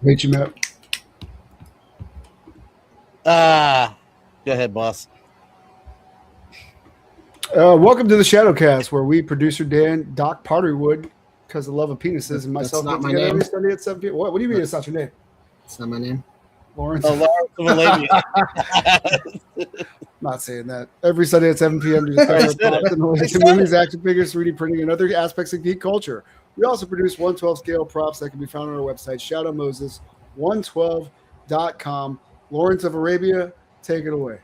HMAP. Go ahead, boss. Welcome to the Shadowcast, where we, producer Dan, Doc Potterywood, because of the love of penises, and myself get together every Sunday at 7 p.m. What do you mean it's not your name? It's not my name. Lawrence. Oh, Lawrence Not saying that. Every Sunday at 7 p.m. to discuss movies, action figures, 3D printing, and other aspects of geek culture. We also produce 112 scale props that can be found on our website, shadowmoses112.com. Lawrence of Arabia, take it away.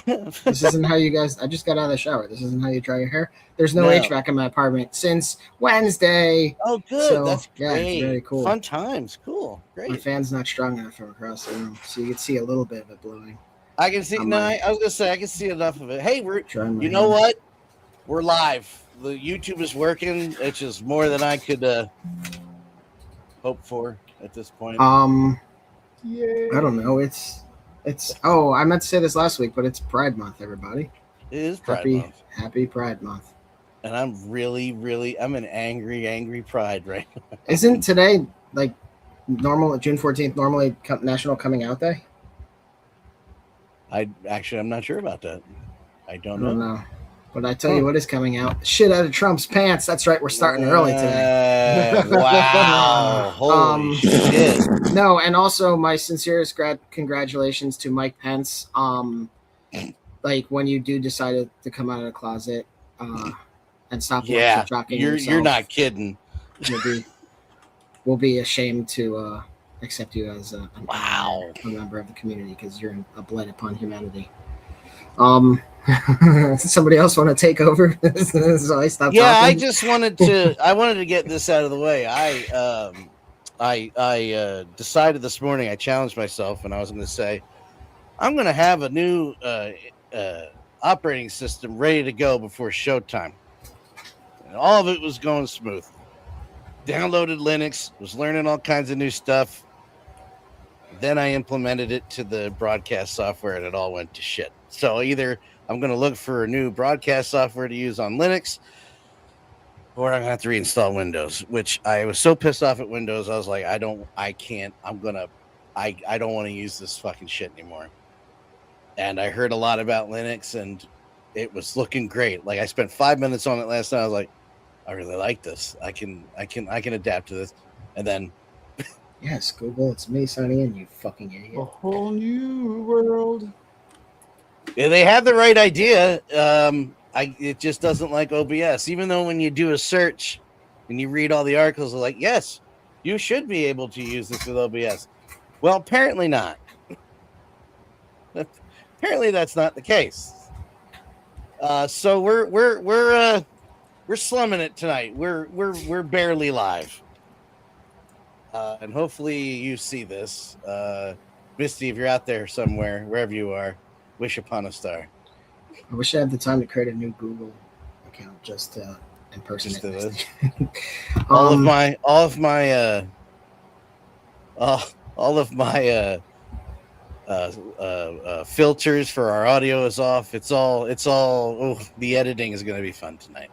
This isn't how you guys. I just got out of the shower. This isn't how you dry your hair. There's no HVAC in my apartment since Wednesday. Oh, good. So, that's great. Yeah, it's very cool. Fun times. Cool. Great. My fan's not strong enough from across the room, so you can see a little bit of it blowing. I can see. I was gonna say I can see enough of it. Hey, you know hand. what? We're live. The YouTube is working. It's just more than I could hope for at this point. I don't know. It's. Oh, I meant to say this last week, but it's Pride Month, everybody. It is Pride Month. Happy Pride Month. And I'm I'm an angry Pride right now. Isn't today like normal? June 14th normally National Coming Out Day? I'm not sure about that. I don't know. But I tell you what is coming out. Shit out of Trump's pants. That's right. We're starting early today. Wow. Holy shit. No, and also my sincerest congratulations to Mike Pence. Like when you do decide to come out of the closet and stop shocking yourself. You're not kidding. We'll be ashamed to accept you as a member of the community because you're a blight upon humanity. Somebody else want to take over? So I stopped talking. I just wanted to get this out of the way. I decided this morning, I challenged myself, and I was going to say, I'm going to have a new operating system ready to go before showtime. And all of it was going smooth. Downloaded Linux, was learning all kinds of new stuff. Then I implemented it to the broadcast software, and it all went to shit. So either I'm going to look for a new broadcast software to use on Linux, or I'm going to have to reinstall Windows, which I was so pissed off at Windows. I was like, I don't want to use this fucking shit anymore. And I heard a lot about Linux, and it was looking great. Like I spent 5 minutes on it last night. I was like, I really like this. I can adapt to this. And then yes, Google, it's me, Sony, and you fucking idiot. A whole new world. Yeah, they had the right idea. It just doesn't like OBS. Even though when you do a search and you read all the articles, they're like, yes, you should be able to use this with OBS. Well, apparently not. Apparently that's not the case. So we're slumming it tonight. We're barely live. And hopefully you see this. Misty, if you're out there somewhere, wherever you are, wish upon a star. I wish I had the time to create a new Google account just to impersonate Misty. all of my filters for our audio is off. It's all. The editing is going to be fun tonight.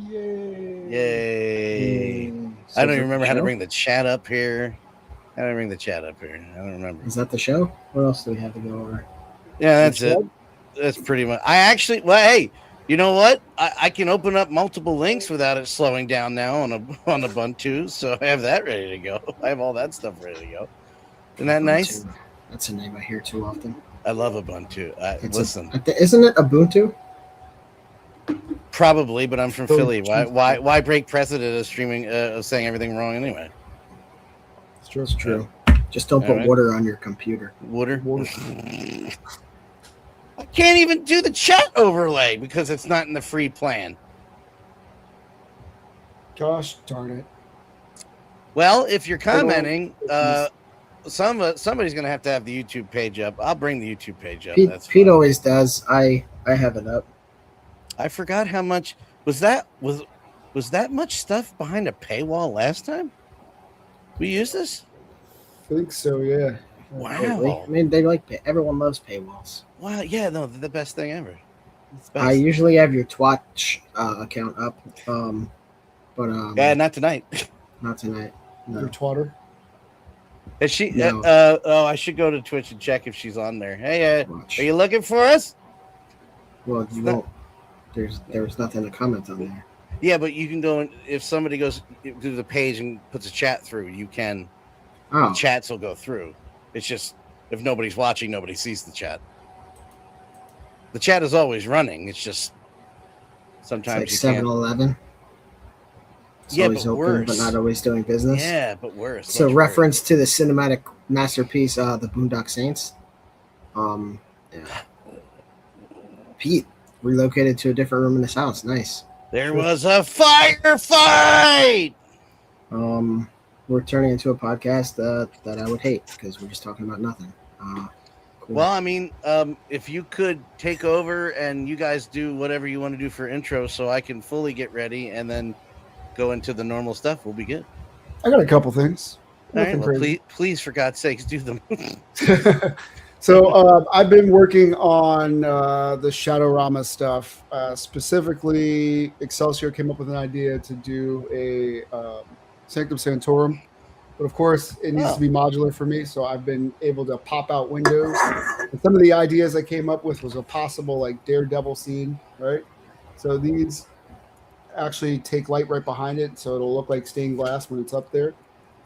Yay! So I don't even remember how to bring the chat up here. I don't remember. Is that the show? What else do we have to go over? Yeah, that's it. That's pretty much. Hey, you know what? I can open up multiple links without it slowing down now on Ubuntu, so I have that ready to go. I have all that stuff ready to go. Isn't that nice? That's a name I hear too often. I love Ubuntu. Listen, isn't it Ubuntu? Probably, but I'm from Philly. Why break precedent of streaming of saying everything wrong anyway? It's true. Just don't put water on your computer. Water. I can't even do the chat overlay because it's not in the free plan. Gosh darn it. Well, if you're commenting, somebody's going to have the YouTube page up. I'll bring the YouTube page up. Pete always does. I have it up. I forgot how much was that much stuff behind a paywall last time? We used this? I think so, yeah. Wow. I mean, everyone loves paywalls. Wow, yeah, no, they're the best thing ever. I usually have your Twitch account up, but yeah, not tonight. Not tonight. No. Your Twitter. Is she? No. I should go to Twitch and check if she's on there. Hey, Watch. are you looking for us? Well, you won't. There's nothing to comment on there. Yeah, but you can go and if somebody goes to the page and puts a chat through, you can. Oh, The chats will go through. It's just if nobody's watching, nobody sees the chat. The chat is always running. It's just sometimes it's like you 7-Eleven. It's always but open, worse. but not always doing business. Yeah, but worse. So much reference to the cinematic masterpiece, the Boondock Saints. Yeah. Pete relocated to a different room in his house. Nice. There was a firefight. We're turning into a podcast that I would hate because we're just talking about nothing. Cool. Well, I mean, if you could take over and you guys do whatever you want to do for intro, so I can fully get ready and then go into the normal stuff, we'll be good. I got a couple things. All right, Nothing well, crazy. please, for God's sakes, do them. So I've been working on the Shadowrama stuff. Specifically, 𝗖ście𝗽𝗆𝘆𝗿𝗵𝗵 came up with an idea to do a Sanctum Sanctorum. But of course, it needs to be modular for me, so I've been able to pop out windows. And some of the ideas I came up with was a possible like Daredevil scene, right? So these actually take light right behind it, so it'll look like stained glass when it's up there.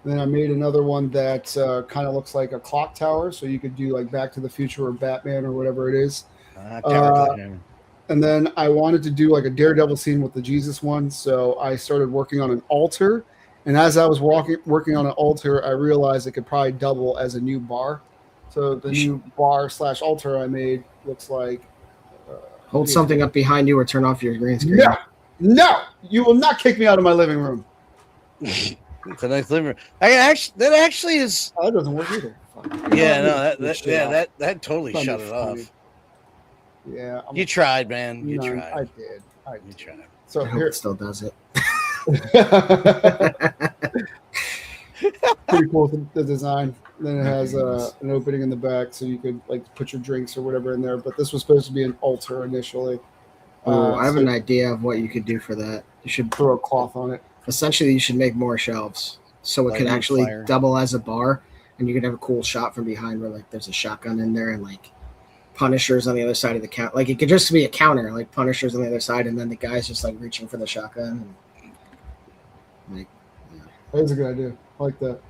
And then I made another one that kind of looks like a clock tower, so you could do like Back to the Future or Batman or whatever it is. And then I wanted to do like a Daredevil scene with the Jesus one, so I started working on an altar. And as I was working on an altar, I realized it could probably double as a new bar. So the new bar/altar I made looks like... Hold something up behind you or turn off your green screen. No! You will not kick me out of my living room. It's a nice living room. That actually is... Oh, that doesn't work either. Yeah, no, that totally shut it off. Yeah. You tried, man. You tried. I did. You tried. So I hope here it still does it. Pretty cool, the design. Then it has an opening in the back, so you could like put your drinks or whatever in there. But this was supposed to be an altar initially. I have an idea of what you could do for that. You should throw a cloth on it. Essentially, you should make more shelves so it could actually double as a bar, and you could have a cool shot from behind where like there's a shotgun in there and like Punishers on the other side of the counter. Like it could just be a counter, like Punishers on the other side, and then the guy's just like reaching for the shotgun. And, like, yeah. That's a good idea. I like that.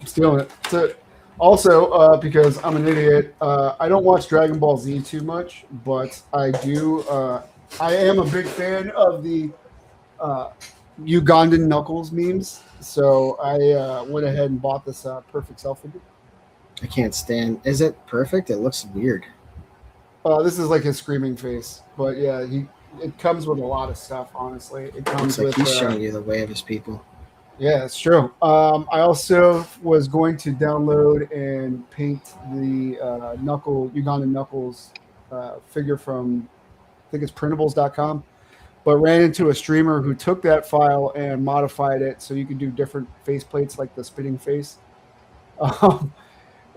I'm stealing it. So, also, because I'm an idiot, I don't watch Dragon Ball Z too much, but I do. I am a big fan of the Ugandan Knuckles memes, so I went ahead and bought this perfect self figure. I can't stand. Is it perfect? It looks weird. This is like his screaming face, but yeah, it comes with a lot of stuff. Honestly, it comes like with. He's showing you the way of his people. Yeah, it's true. I also was going to download and paint the Ugandan Knuckles figure from, I think it's printables.com, but ran into a streamer who took that file and modified it so you could do different face plates like the spitting face.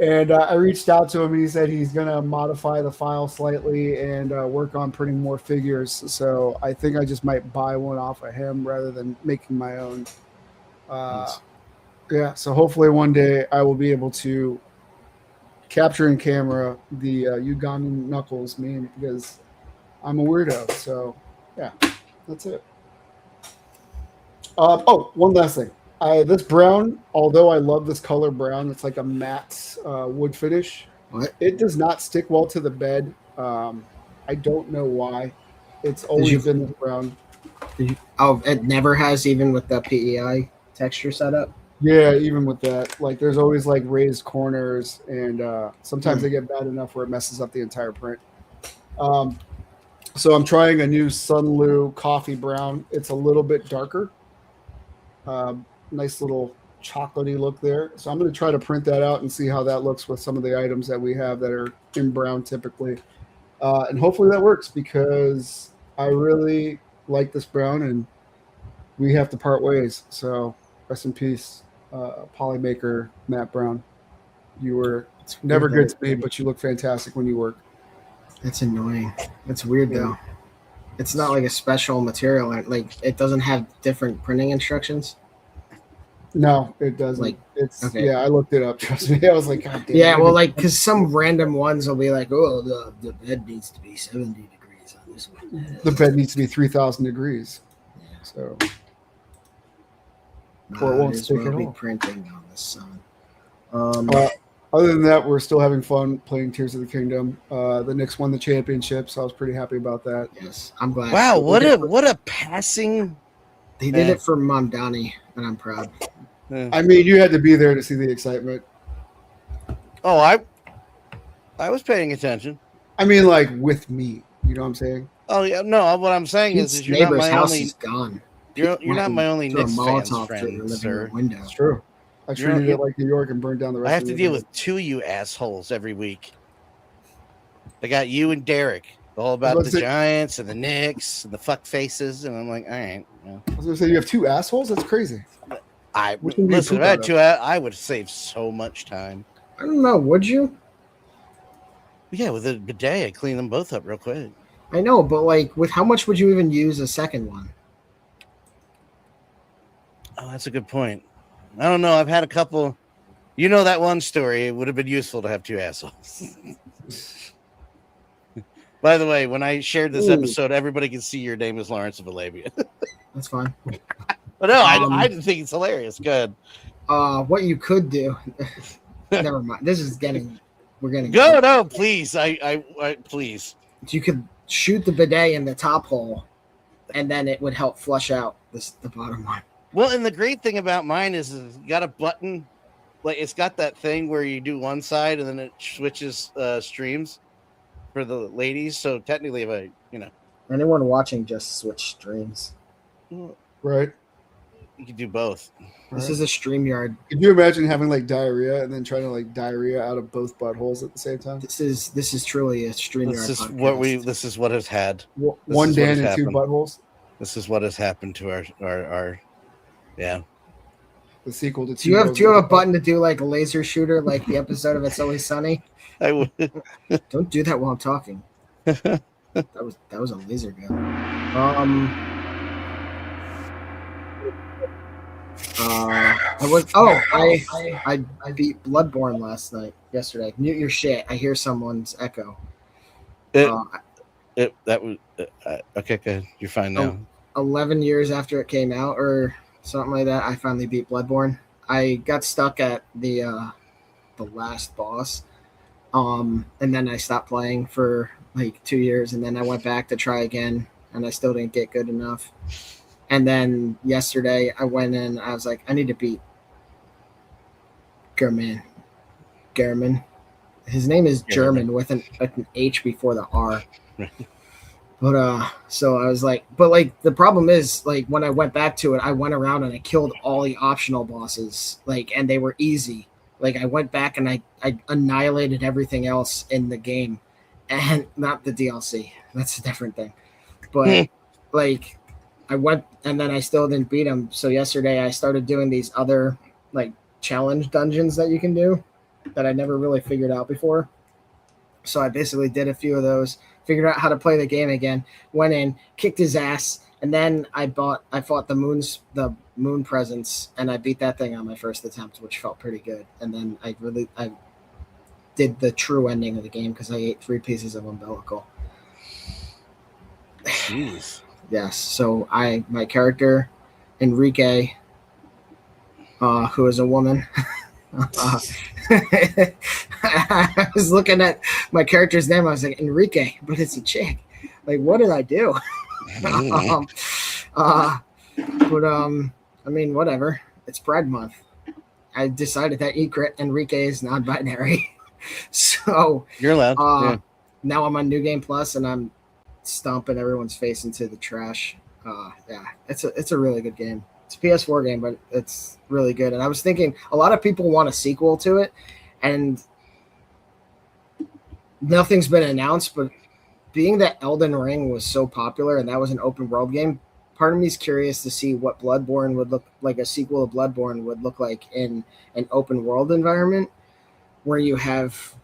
And I reached out to him and he said he's going to modify the file slightly and work on printing more figures. So I think I just might buy one off of him rather than making my own. Yeah, so hopefully one day I will be able to capture in camera the Ugandan Knuckles meme because I'm a weirdo. So yeah, that's it. One last thing. This brown, although I love this color brown, it's like a matte wood finish. What? It does not stick well to the bed. I don't know why. It's always been this brown. It never has, even with the PEI texture setup? Yeah, even with that. Like, there's always, like, raised corners, and sometimes they get bad enough where it messes up the entire print. So I'm trying a new Sunlu coffee brown. It's a little bit darker. Nice little chocolatey look there. So I'm going to try to print that out and see how that looks with some of the items that we have that are in brown typically. And hopefully that works because I really like this brown and we have to part ways. So rest in peace, Polymaker Matt Brown. You were never good to me, but you look fantastic when you work. That's annoying. That's weird though. It's not like a special material. Like it doesn't have different printing instructions. No, it doesn't. Like, it's okay. Yeah, I looked it up. Trust me, I was like, God damn. Yeah, well, like because some random ones will be like, oh, the bed needs to be 70 degrees on this one. The bed needs to be 3,000 degrees. Yeah. So, or it won't stick at be all. printing on the sun. Other than that, we're still having fun playing Tears of the Kingdom. The Knicks won the championship, so I was pretty happy about that. Yes, I'm glad. Wow, what a passing! They did it for Mamdani, and I'm proud. I mean, you had to be there to see the excitement. Oh, I was paying attention. I mean, like with me. You know what I'm saying? Oh yeah, no. What I'm saying is you're not my house only. is gone. You're not my only Knicks fans, friend, sir. It's true. I treated it like New York and burned down the rest. I have to deal with two of you assholes every week. I got you and Derek, all about the Giants and the Knicks and the fuck faces, and I'm like, all right. Yeah. I was gonna say you have two assholes. That's crazy. Listen, if I had two, I would save so much time. I don't know. Would you? Yeah, with a bidet, I clean them both up real quick. I know, but like, with how much would you even use a second one? Oh, that's a good point. I don't know. I've had a couple. You know that one story. It would have been useful to have two assholes. By the way, when I shared this episode, everybody can see your name is 𝗺𝗲𝗵𝗵𝗵. That's fine. But no, I didn't think it's hilarious. Good. What you could do. Never mind. We're getting. Go, no, please. I please. You could shoot the bidet in the top hole, and then it would help flush out the bottom one. Well, and the great thing about mine is it's got a button, like it's got that thing where you do one side and then it switches streams for the ladies. So technically, if anyone watching just switch streams, right? You can do both. This is a StreamYard. Could you imagine having like diarrhea and then trying to like diarrhea out of both buttholes at the same time? This is truly a StreamYard. This is what has had one Dan and two buttholes. This is what has happened to our. Yeah. The sequel to. Do you have a button to do like a laser shooter, like the episode of It's Always Sunny? I would. Don't do that while I'm talking. That was a laser gun. I beat Bloodborne yesterday. Mute your shit. I hear someone's echo. That was okay. Good. You're fine now. 11 years after it came out, or something like that, I finally beat Bloodborne. I got stuck at the last boss, and then I stopped playing for like 2 years, and then I went back to try again, and I still didn't get good enough. And then yesterday I went in, I was like, I need to beat German. His name is German with an H before the R. But so I was like, but like the problem is, like when I went back to it, I went around and I killed all the optional bosses, like, and they were easy. Like I went back and I annihilated everything else in the game, and not the DLC. That's a different thing. But like I went and then I still didn't beat him. So yesterday I started doing these other like challenge dungeons that you can do that I never really figured out before. So I basically did a few of those, figured out how to play the game again, went in, kicked his ass, and then I fought the moon presence, and I beat that thing on my first attempt, which felt pretty good. And then I did the true ending of the game because I ate 3 pieces of umbilical. Jeez. Yes. So my character, 𝗵𝗵𝗵𝗵, who is a woman. I was looking at my character's name. I was like, Enrique, but it's a chick. Like, what did I do? I mean, whatever. It's Pride Month. I decided that Enrique is non-binary. So you're allowed. Now I'm on New Game Plus, and I'm stomping everyone's face into the trash. Yeah, it's a really good game. It's a PS4 game, but it's really good. And I was thinking a lot of people want a sequel to it, and nothing's been announced. But being that Elden Ring was so popular and that was an open world game, part of me is curious to see what Bloodborne would look like. A sequel of Bloodborne would look like in an open world environment where you have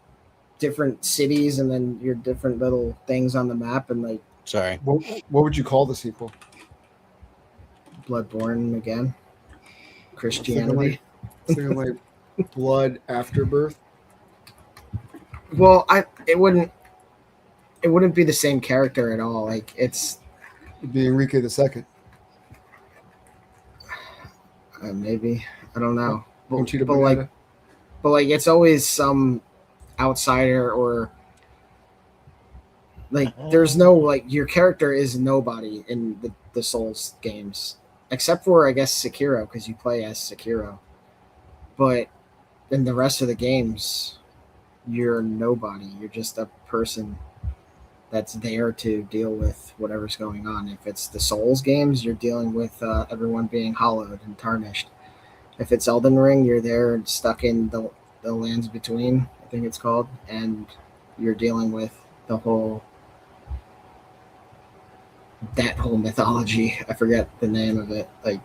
different cities and then your different little things on the map. And like, sorry, what would you call the sequel? Bloodborne again. Christianity. Thinking like blood after birth. Well, it wouldn't be the same character at all. Like it'd be 𝗖𝗍𝗃. Maybe, I don't know. But like it's always some outsider, or like there's no, like, your character is nobody in the Souls games, except for I guess Sekiro, because you play as Sekiro. But in the rest of the games, you're nobody. You're just a person that's there to deal with whatever's going on. If it's the Souls games, you're dealing with everyone being hollowed and tarnished. If it's Elden Ring, you're there stuck in the lands between, I think it's called, and you're dealing with that whole mythology. I forget the name of it. Like,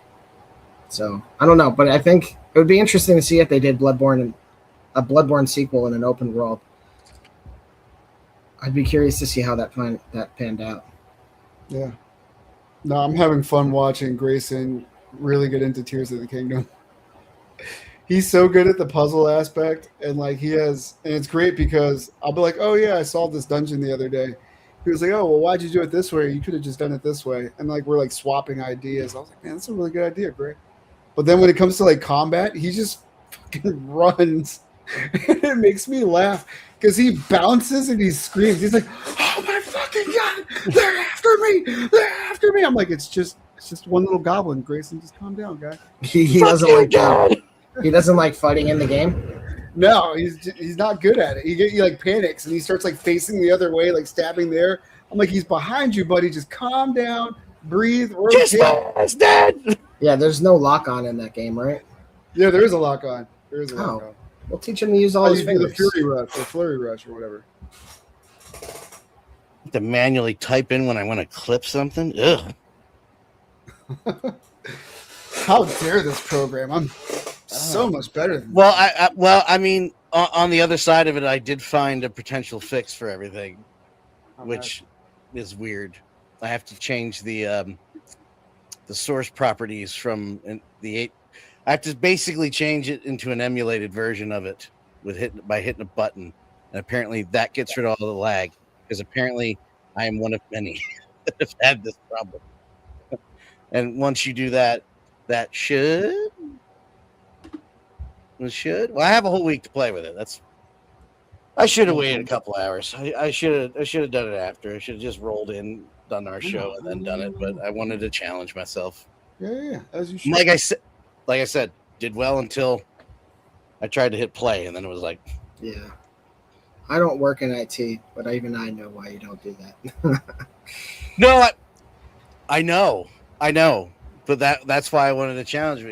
so I don't know, but I think it would be interesting to see if they did Bloodborne, a Bloodborne sequel in an open world. I'd be curious to see how that panned out. Yeah. No, I'm having fun watching Grayson really get into Tears of the Kingdom. He's so good at the puzzle aspect, and like and it's great because I'll be like, oh yeah, I solved this dungeon the other day. He was like, oh, well, why'd you do it this way? You could have just done it this way. And like we're like swapping ideas. I was like, man, that's a really good idea, Gray. But then when it comes to like combat, he just fucking runs. And it makes me laugh because he bounces and he screams. He's like, oh my fucking god, they're after me! They're after me! I'm like, it's just one little goblin, Grayson. Just calm down, guy. He doesn't like that. He doesn't like fighting in the game. No, he's not good at it. He like panics and he starts like facing the other way, like stabbing there. I'm like, he's behind you, buddy. Just calm down, breathe. Just dead. Yeah, there's no lock on in that game, right? Yeah, there is a lock on. There is a lock on. We'll teach him to use all his fingers. The flurry rush, or whatever. To manually type in when I want to clip something. Ugh. How dare this program? I'm so much better than well, I mean, on the other side of it, I did find a potential fix for everything, which is weird. I have to change the source properties from the 8. I have to basically change it into an emulated version of it by hitting a button, and apparently that gets rid of all the lag. Because apparently I am one of many that have had this problem. And once you do that, that should. Well, I have a whole week to play with it. I should have waited a couple hours. I should have done it after. I should have just rolled in, done our show, and then done it. But I wanted to challenge myself. Yeah, as you should. Like I said, did well until I tried to hit play, and then it was like, yeah. I don't work in IT, but even I know why you don't do that. No, I know, but that's why I wanted to challenge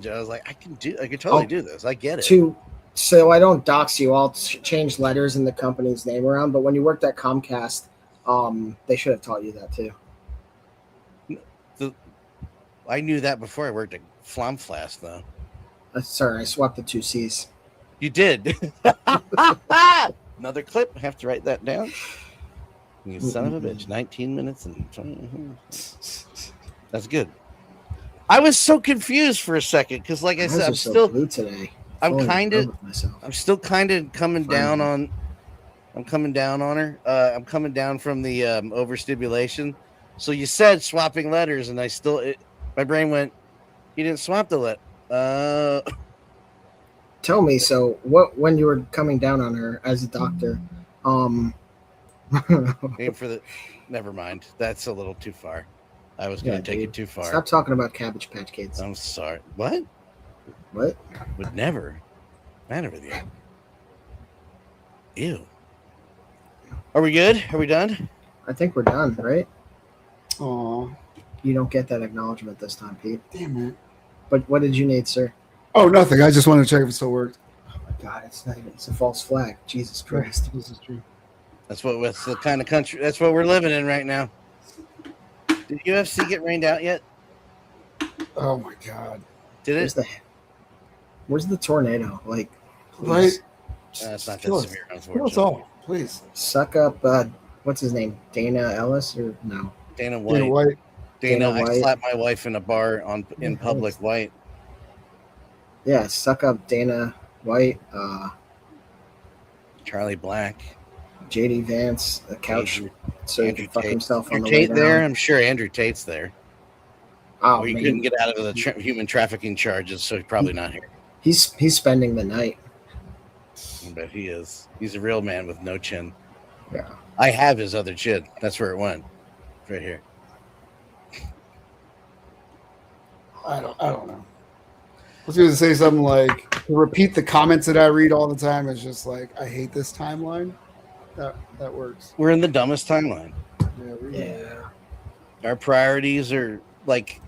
it. I was like, I could totally do this. I get it. So I don't dox you. I'll change letters in the company's name around. But when you worked at Comcast, they should have taught you that too. I knew that before I worked at Flomflast, though. Sorry, I swapped the 2 C's. You did. Another clip. I have to write that down. You son of a bitch. 19 minutes and 20. That's good. I was so confused for a second because, like I said, I'm still blue today. I'm still kind of coming down on. I'm coming down on her. I'm coming down from the overstimulation. So you said swapping letters, and my brain went, "You didn't swap the letter." Tell me, so when you were coming down on her as a doctor, never mind. That's a little too far. I was going to take it too far. Stop talking about Cabbage Patch Kids. I'm sorry. What? Would never matter with you. Ew. Are we good? Are we done? I think we're done, right? Aw. You don't get that acknowledgement this time, Pete. Damn it. But what did you need, sir? Oh, nothing. I just wanted to check if it still worked. Oh my God, it's a false flag. Jesus Christ. This is true. That's the kind of country. That's what we're living in right now. Did UFC get rained out yet? Oh my God. Did it? Where's the tornado? Like, right? It's not that severe, unfortunately. Kill us all, please. Suck up. What's his name? Dana Ellis or no? Dana White. Dana White. I slapped my wife in a bar in public. White. Yeah, suck up Dana White, Charlie Black, JD Vance, the couch, so he can fuck himself on the way down. There, I'm sure Andrew Tate's there. Oh, he couldn't get out of the human trafficking charges, so he's probably not here. He's spending the night. I bet he is. He's a real man with no chin. Yeah. I have his other chin. That's where it went. Right here. I don't know. I was going to say something like, to repeat the comments that I read all the time is just like, I hate this timeline. That works. We're in the dumbest timeline. Yeah. Our priorities are like,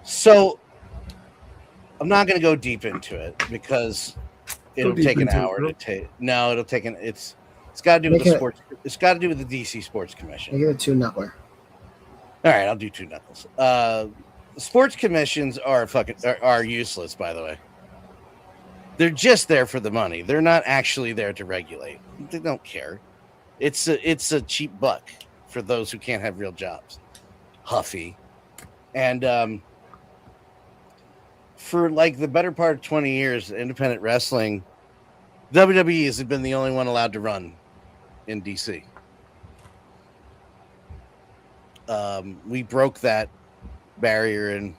so I'm not going to go deep into it because it'll take an hour to take. No, it'll take it's got to do with the sports. It's got to do with the DC Sports Commission. Make it a two-knuckler. All right, I'll do two knuckles. Sports commissions are useless, by the way. They're just there for the money. They're not actually there to regulate. They don't care. It's a cheap buck for those who can't have real jobs. Huffy. And for like the better part of 20 years, independent wrestling, WWE has been the only one allowed to run in DC. We broke that barrier in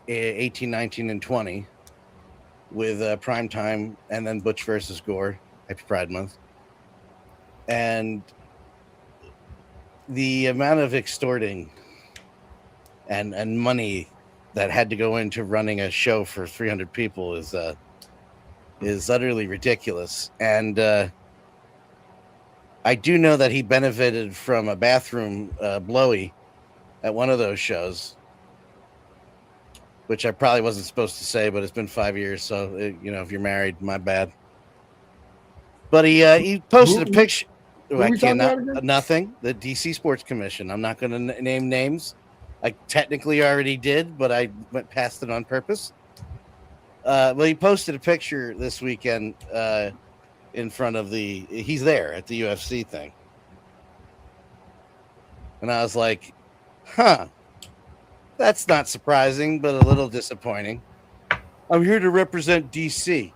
18, 19, and 20 with Prime Time and then Butch versus Gore. Happy Pride Month. And the amount of extorting and money that had to go into running a show for 300 people is utterly ridiculous. And I do know that he benefited from a bathroom blowy at one of those shows, which I probably wasn't supposed to say, but it's been 5 years, so if you're married, my bad. But he posted a picture. I cannot nothing. The DC Sports Commission. I'm not going to name names. I technically already did, but I went past it on purpose. Well, he posted a picture this weekend in front of he's there at the UFC thing. And I was like, that's not surprising, but a little disappointing. I'm here to represent DC.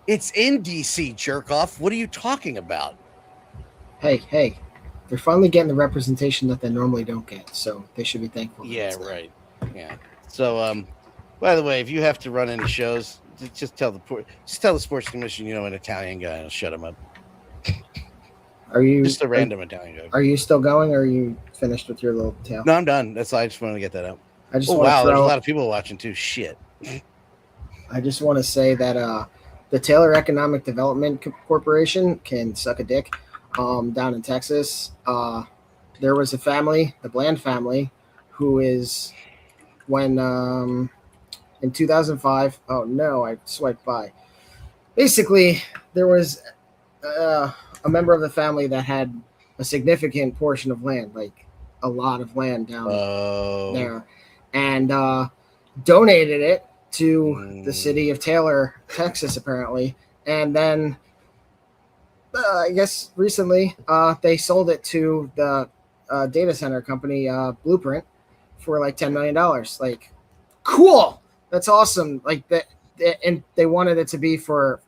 It's in DC, jerk off. What are you talking about? Hey. They're finally getting the representation that they normally don't get, so they should be thankful. Yeah, right. Yeah. So, by the way, if you have to run any shows, just tell the Sports Commission you know an Italian guy and shut him up. Are you just a random Italian guy? Are you still going, or are you finished with your little tale? No, I'm done. I just wanted to get that out. There's a lot of people watching too. Shit. I just want to say that the Taylor Economic Development Corporation can suck a dick. Down in Texas, there was a family, the Bland family, who is when in 2005. Oh no, I swiped by. Basically, there was a member of the family that had a significant portion of land, like a lot of land down there, and donated it to the city of Taylor, Texas, apparently, and then. I guess recently they sold it to the data center company Blueprint for like $10 million. Like, cool, that's awesome. Like that, and they wanted it to be for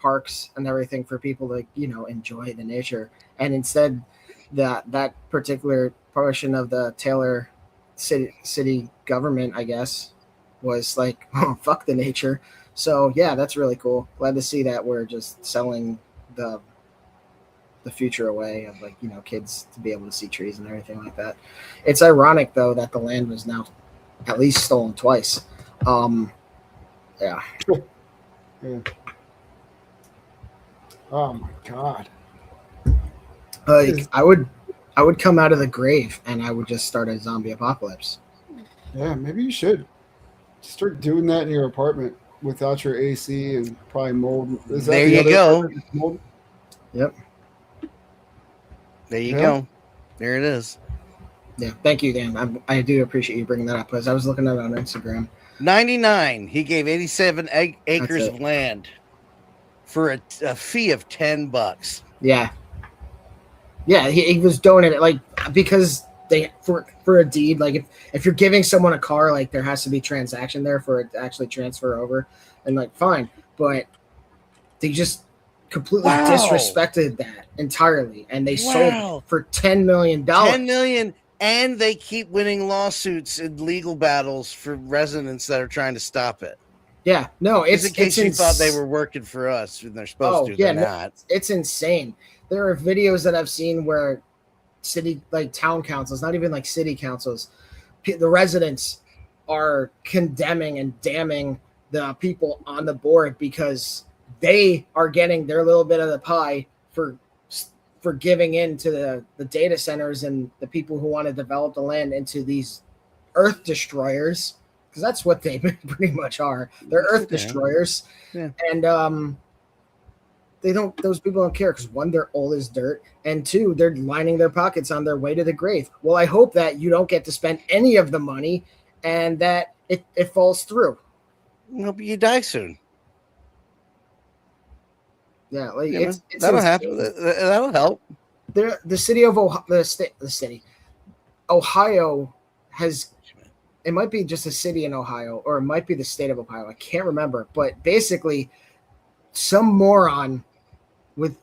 parks and everything for people to enjoy the nature. And instead, that particular portion of the Taylor city government, I guess, was like, oh, fuck the nature. So yeah, that's really cool. Glad to see that we're just selling the future away of kids to be able to see trees and everything like that. It's ironic though that the land was now at least stolen twice. Yeah. Oh my god. Like I would come out of the grave and I would just start a zombie apocalypse. Yeah, maybe you should start doing that in your apartment without your AC and probably mold. There you go. Mold? Yep. There you go. There it is. Yeah. Thank you, Dan. I do appreciate you bringing that up because I was looking at it on Instagram. 99. He gave 87 acres of land for a fee of $10. Yeah. Yeah. He was donating because they for a deed, like if you're giving someone a car, like there has to be transaction there for it to actually transfer over, and like fine, but they just completely disrespected that entirely, and they sold it for $10 million. $10 million, and they keep winning lawsuits and legal battles for residents that are trying to stop it. Yeah, no, it's in case you thought they were working for us, and they're supposed to. They're not. It's insane. There are videos that I've seen where city, like town councils, not even like city councils, the residents are condemning and damning the people on the board because they are getting their little bit of the pie for giving in to the data centers and the people who want to develop the land into these earth destroyers, because that's what they pretty much are. They're earth destroyers. Yeah. And those people don't care because one, they're old as dirt, and two, they're lining their pockets on their way to the grave. Well, I hope that you don't get to spend any of the money and that it falls through. Well, but you die soon. Yeah, like it's that'll happen. That'll help. The city of Ohio, the city, Ohio has. It might be just a city in Ohio, or it might be the state of Ohio. I can't remember, but basically, some moron with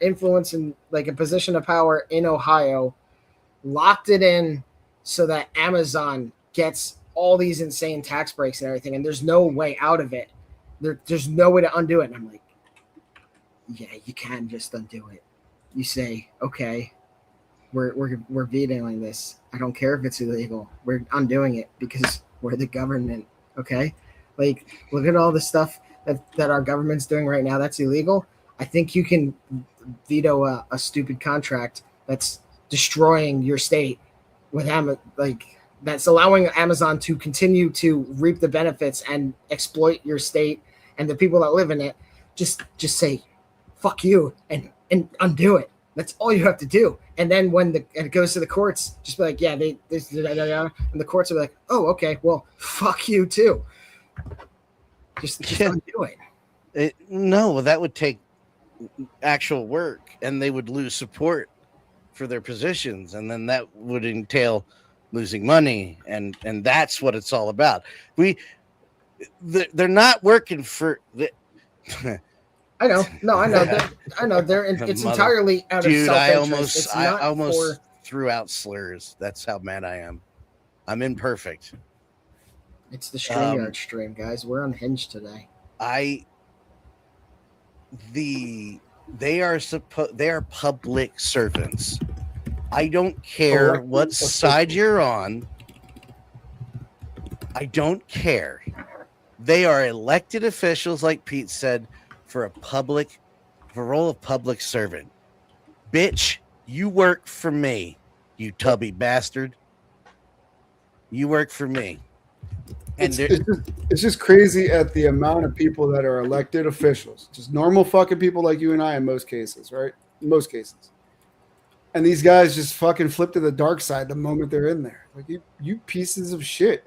influence and like a position of power in Ohio locked it in so that Amazon gets all these insane tax breaks and everything, and there's no way out of it. There's no way to undo it. And I'm like, yeah, you can just undo it. You say, okay, we're vetoing this. I don't care if it's illegal. We're undoing it because we're the government. Okay, like look at all the stuff that our government's doing right now that's illegal. I think you can veto a stupid contract that's destroying your state with that's allowing Amazon to continue to reap the benefits and exploit your state and the people that live in it. Just say fuck you and undo it. That's all you have to do. And then when it goes to the courts, just be like, yeah, and the courts will be like, oh, okay, well, fuck you too. Just undo it. No, that would take actual work, and they would lose support for their positions, and then that would entail losing money, and that's what it's all about. They're not working for the. I know. No, I know. I know. It's entirely out of self-interest. I almost threw out slurs. That's how mad I am. I'm imperfect. It's the StreamYard stream, guys. We're unhinged today. They are public servants. I don't care what side you're on. I don't care. They are elected officials, like Pete said, for a role of public servant. Bitch, you work for me, you tubby bastard. You work for me. And it's just crazy at the amount of people that are elected officials, just normal fucking people like you and I in most cases, right? In most cases. And these guys just fucking flip to the dark side the moment they're in there. Like you pieces of shit.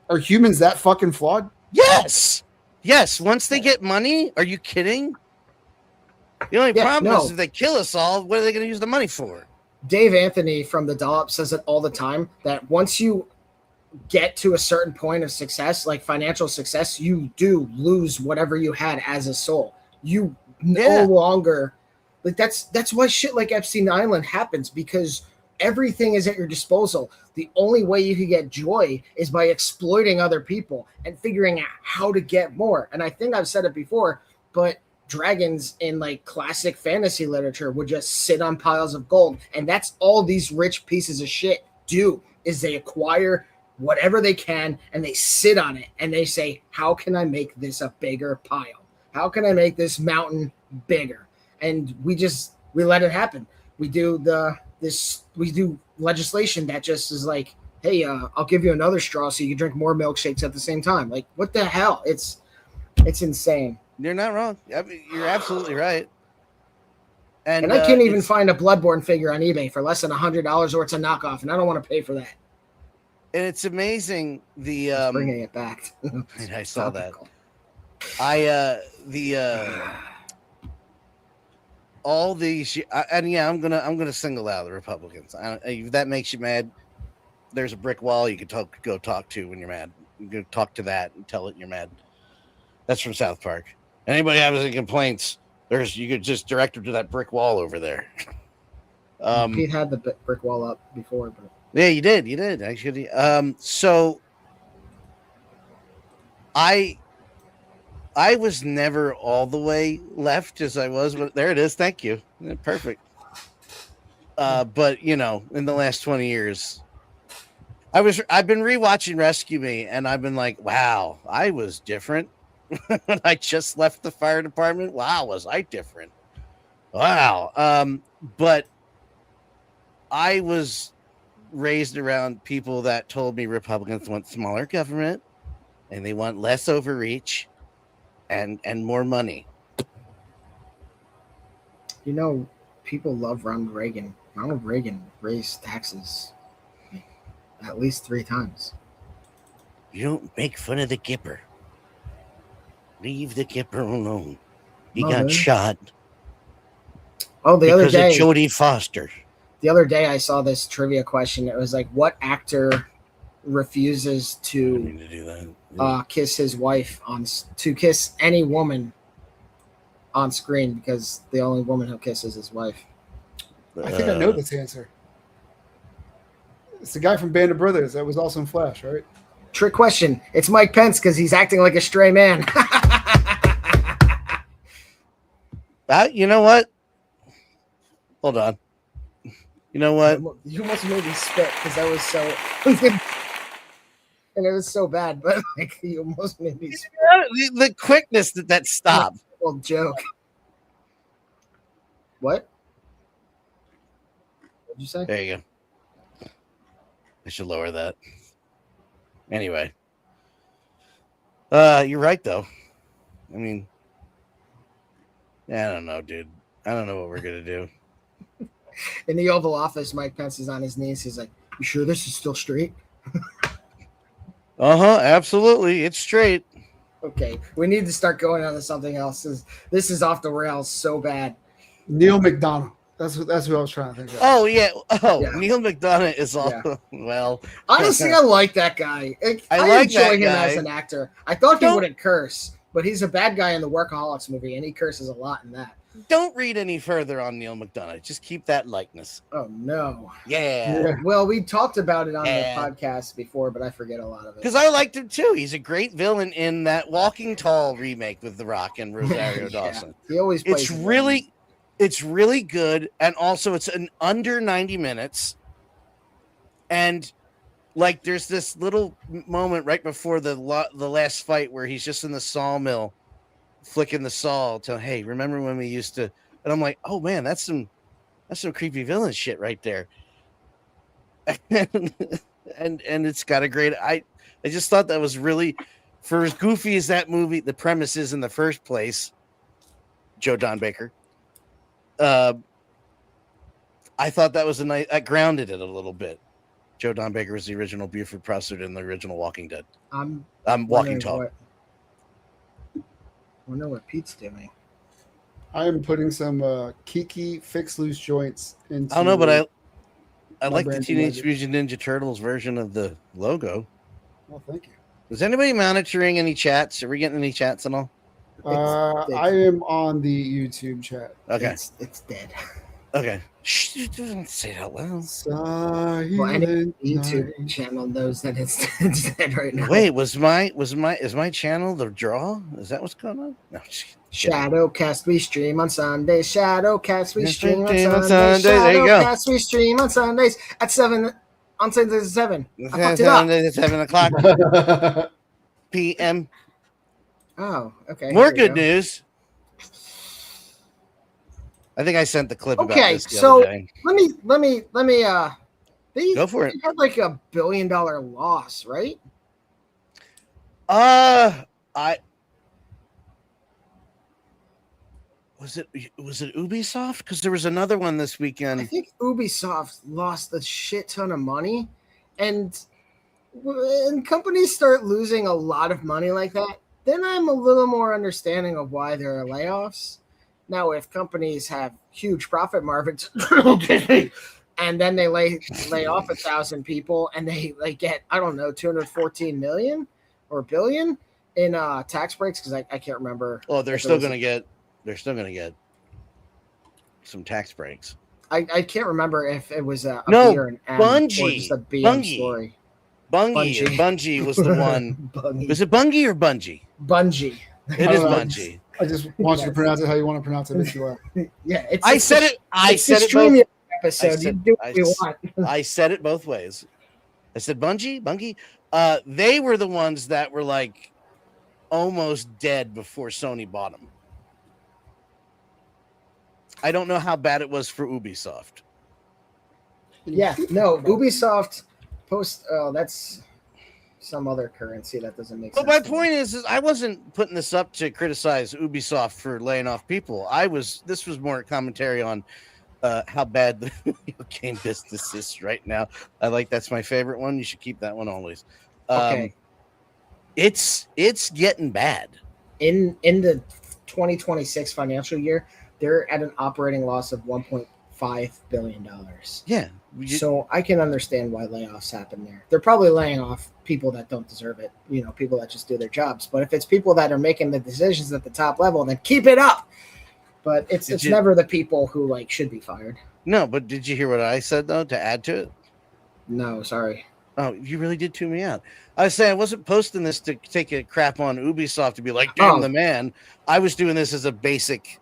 Are humans that fucking flawed? Yes. Yes. Once they get money, are you kidding? The only problem is if they kill us all, what are they going to use the money for? Dave Anthony from the Dollop says it all the time, that once you get to a certain point of success, like financial success, you do lose whatever you had as a soul. You no longer, like that's why shit like Epstein Island happens, because everything is at your disposal. The only way you can get joy is by exploiting other people and figuring out how to get more. And I think I've said it before, but dragons in like classic fantasy literature would just sit on piles of gold. And that's all these rich pieces of shit do, is they acquire whatever they can and they sit on it and they say, how can I make this a bigger pile? How can I make this mountain bigger? And we let it happen. We do legislation that just is like, hey, I'll give you another straw so you can drink more milkshakes at the same time. Like, what the hell? It's insane. You're not wrong. I mean, you're absolutely right. And I can't even find a Bloodborne figure on eBay for less than $100, or it's a knockoff, and I don't want to pay for that. And it's amazing bringing it back. I saw that. all these, and yeah, I'm gonna single out the Republicans. If that makes you mad, there's a brick wall you can go talk to when you're mad. You can go talk to that and tell it you're mad. That's from South Park. Anybody has any complaints? You could just direct them to that brick wall over there. Pete had the brick wall up before, but yeah, you did actually. So I was never all the way left as I was, but there it is. Thank you. Perfect. But in the last 20 years, I've been rewatching Rescue Me, and I've been like, wow, I was different. I just left the fire department. Wow, was I different? Wow. But I was raised around people that told me Republicans want smaller government and they want less overreach and more money. People love Ronald Reagan. Ronald Reagan raised taxes at least 3 times. You don't make fun of the Gipper. Leave the Gipper alone. He got shot. Oh, the other day, because of Jodie Foster. The other day, I saw this trivia question. It was like, what actor refuses to kiss his wife to kiss any woman on screen because the only woman he'll kiss is his wife? I think I know this answer. It's the guy from Band of Brothers that was also in Flash, right? Trick question. It's Mike Pence because he's acting like a stray man. You know what? Hold on. You know what? You almost made me spit because that was so... and it was so bad, but like you almost made me spit. The quickness that stopped. Well, joke. What? What'd you say? There you go. I should lower that. Anyway. You're right, though. I mean... I don't know, dude. I don't know what we're going to do. In the Oval Office, Mike Pence is on his knees. He's like, you sure this is still straight? Absolutely. It's straight. Okay. We need to start going on to something else. This is off the rails so bad. Neil McDonough. That's who I was trying to think of. Oh, yeah. Neil McDonough is all... Yeah. Well... Honestly, I like that guy. I enjoy him as an actor. I thought he wouldn't curse. But he's a bad guy in the Workaholics movie, and he curses a lot in that. Don't read any further on Neil McDonough. Just keep that likeness. Oh, no. Yeah. Well, we talked about it on the podcast before, but I forget a lot of it. Because I liked him, too. He's a great villain in that Walking Tall remake with The Rock and Rosario Dawson. He always plays It's really good, and also it's under 90 minutes. And... like, there's this little moment right before the last fight where he's just in the sawmill flicking the saw to, hey, remember when we used to... And I'm like, oh, man, that's some creepy villain shit right there. and it's got a great... I just thought that was really... For as goofy as that movie, the premise is in the first place, Joe Don Baker, I thought that was a nice... I grounded it a little bit. Joe Don Baker was the original Buford Prossard in the original Walking Dead. I'm Walking Tall. I wonder what Pete's doing. I am putting some Kiki Fix Loose Joints into... I don't know, but I like the Teenage Mutant Ninja Turtles version of the logo. Well, thank you. Is anybody monitoring any chats? Are we getting any chats and all? I am on the YouTube chat. Okay. It's dead. Okay. Shh, don't say that loud. Well, any YouTube channel knows that it's dead right now. Wait, is my channel the draw? Is that what's going on? No. Shadowcast, we stream on Sundays. Shadowcast, we stream on Sundays. There you go. Shadowcast, we stream on Sundays at 7. On Sundays at 7. Sundays at 7 o'clock p.m. Oh, okay. More good news. I think I sent the clip about this the other day. let me go for it. They had like $1 billion loss, right? Was it Ubisoft? Because there was another one this weekend. I think Ubisoft lost a shit ton of money, and when companies start losing a lot of money like that, then I'm a little more understanding of why there are layoffs. Now, if companies have huge profit margins and then they lay off 1,000 people and they get, I don't know, 214 million or billion in tax breaks, because I can't remember. Oh, they're still going to get some tax breaks. I can't remember if it was a no, B or an M Bungie. or just a BM story. Bungie was the one. Was it Bungie or Bungie? Bungie. It is Bungie. I just want you to pronounce it how you want to pronounce it. Yeah, I said it. I said it both. Episode. You do what you want. I said it both ways. I said Bungie. They were the ones that were like almost dead before Sony bought them. I don't know how bad it was for Ubisoft. Yeah, no, Ubisoft that's some other currency that doesn't make sense. But my point is I wasn't putting this up to criticize Ubisoft for laying off people. This was more commentary on how bad the video game business is right now. That's my favorite one. You should keep that one always. Okay. It's getting bad. In the 2026 financial year, they're at an operating loss of $1.5 billion. Yeah. So I can understand why layoffs happen there. They're probably laying off people that don't deserve it, people that just do their jobs. But if it's people that are making the decisions at the top level, then keep it up. But it's never the people who should be fired. No, but did you hear what I said though to add to it? No, sorry. Oh, you really did tune me out. I was saying I wasn't posting this to take a crap on Ubisoft to be like, damn the man. I was doing this as a basic.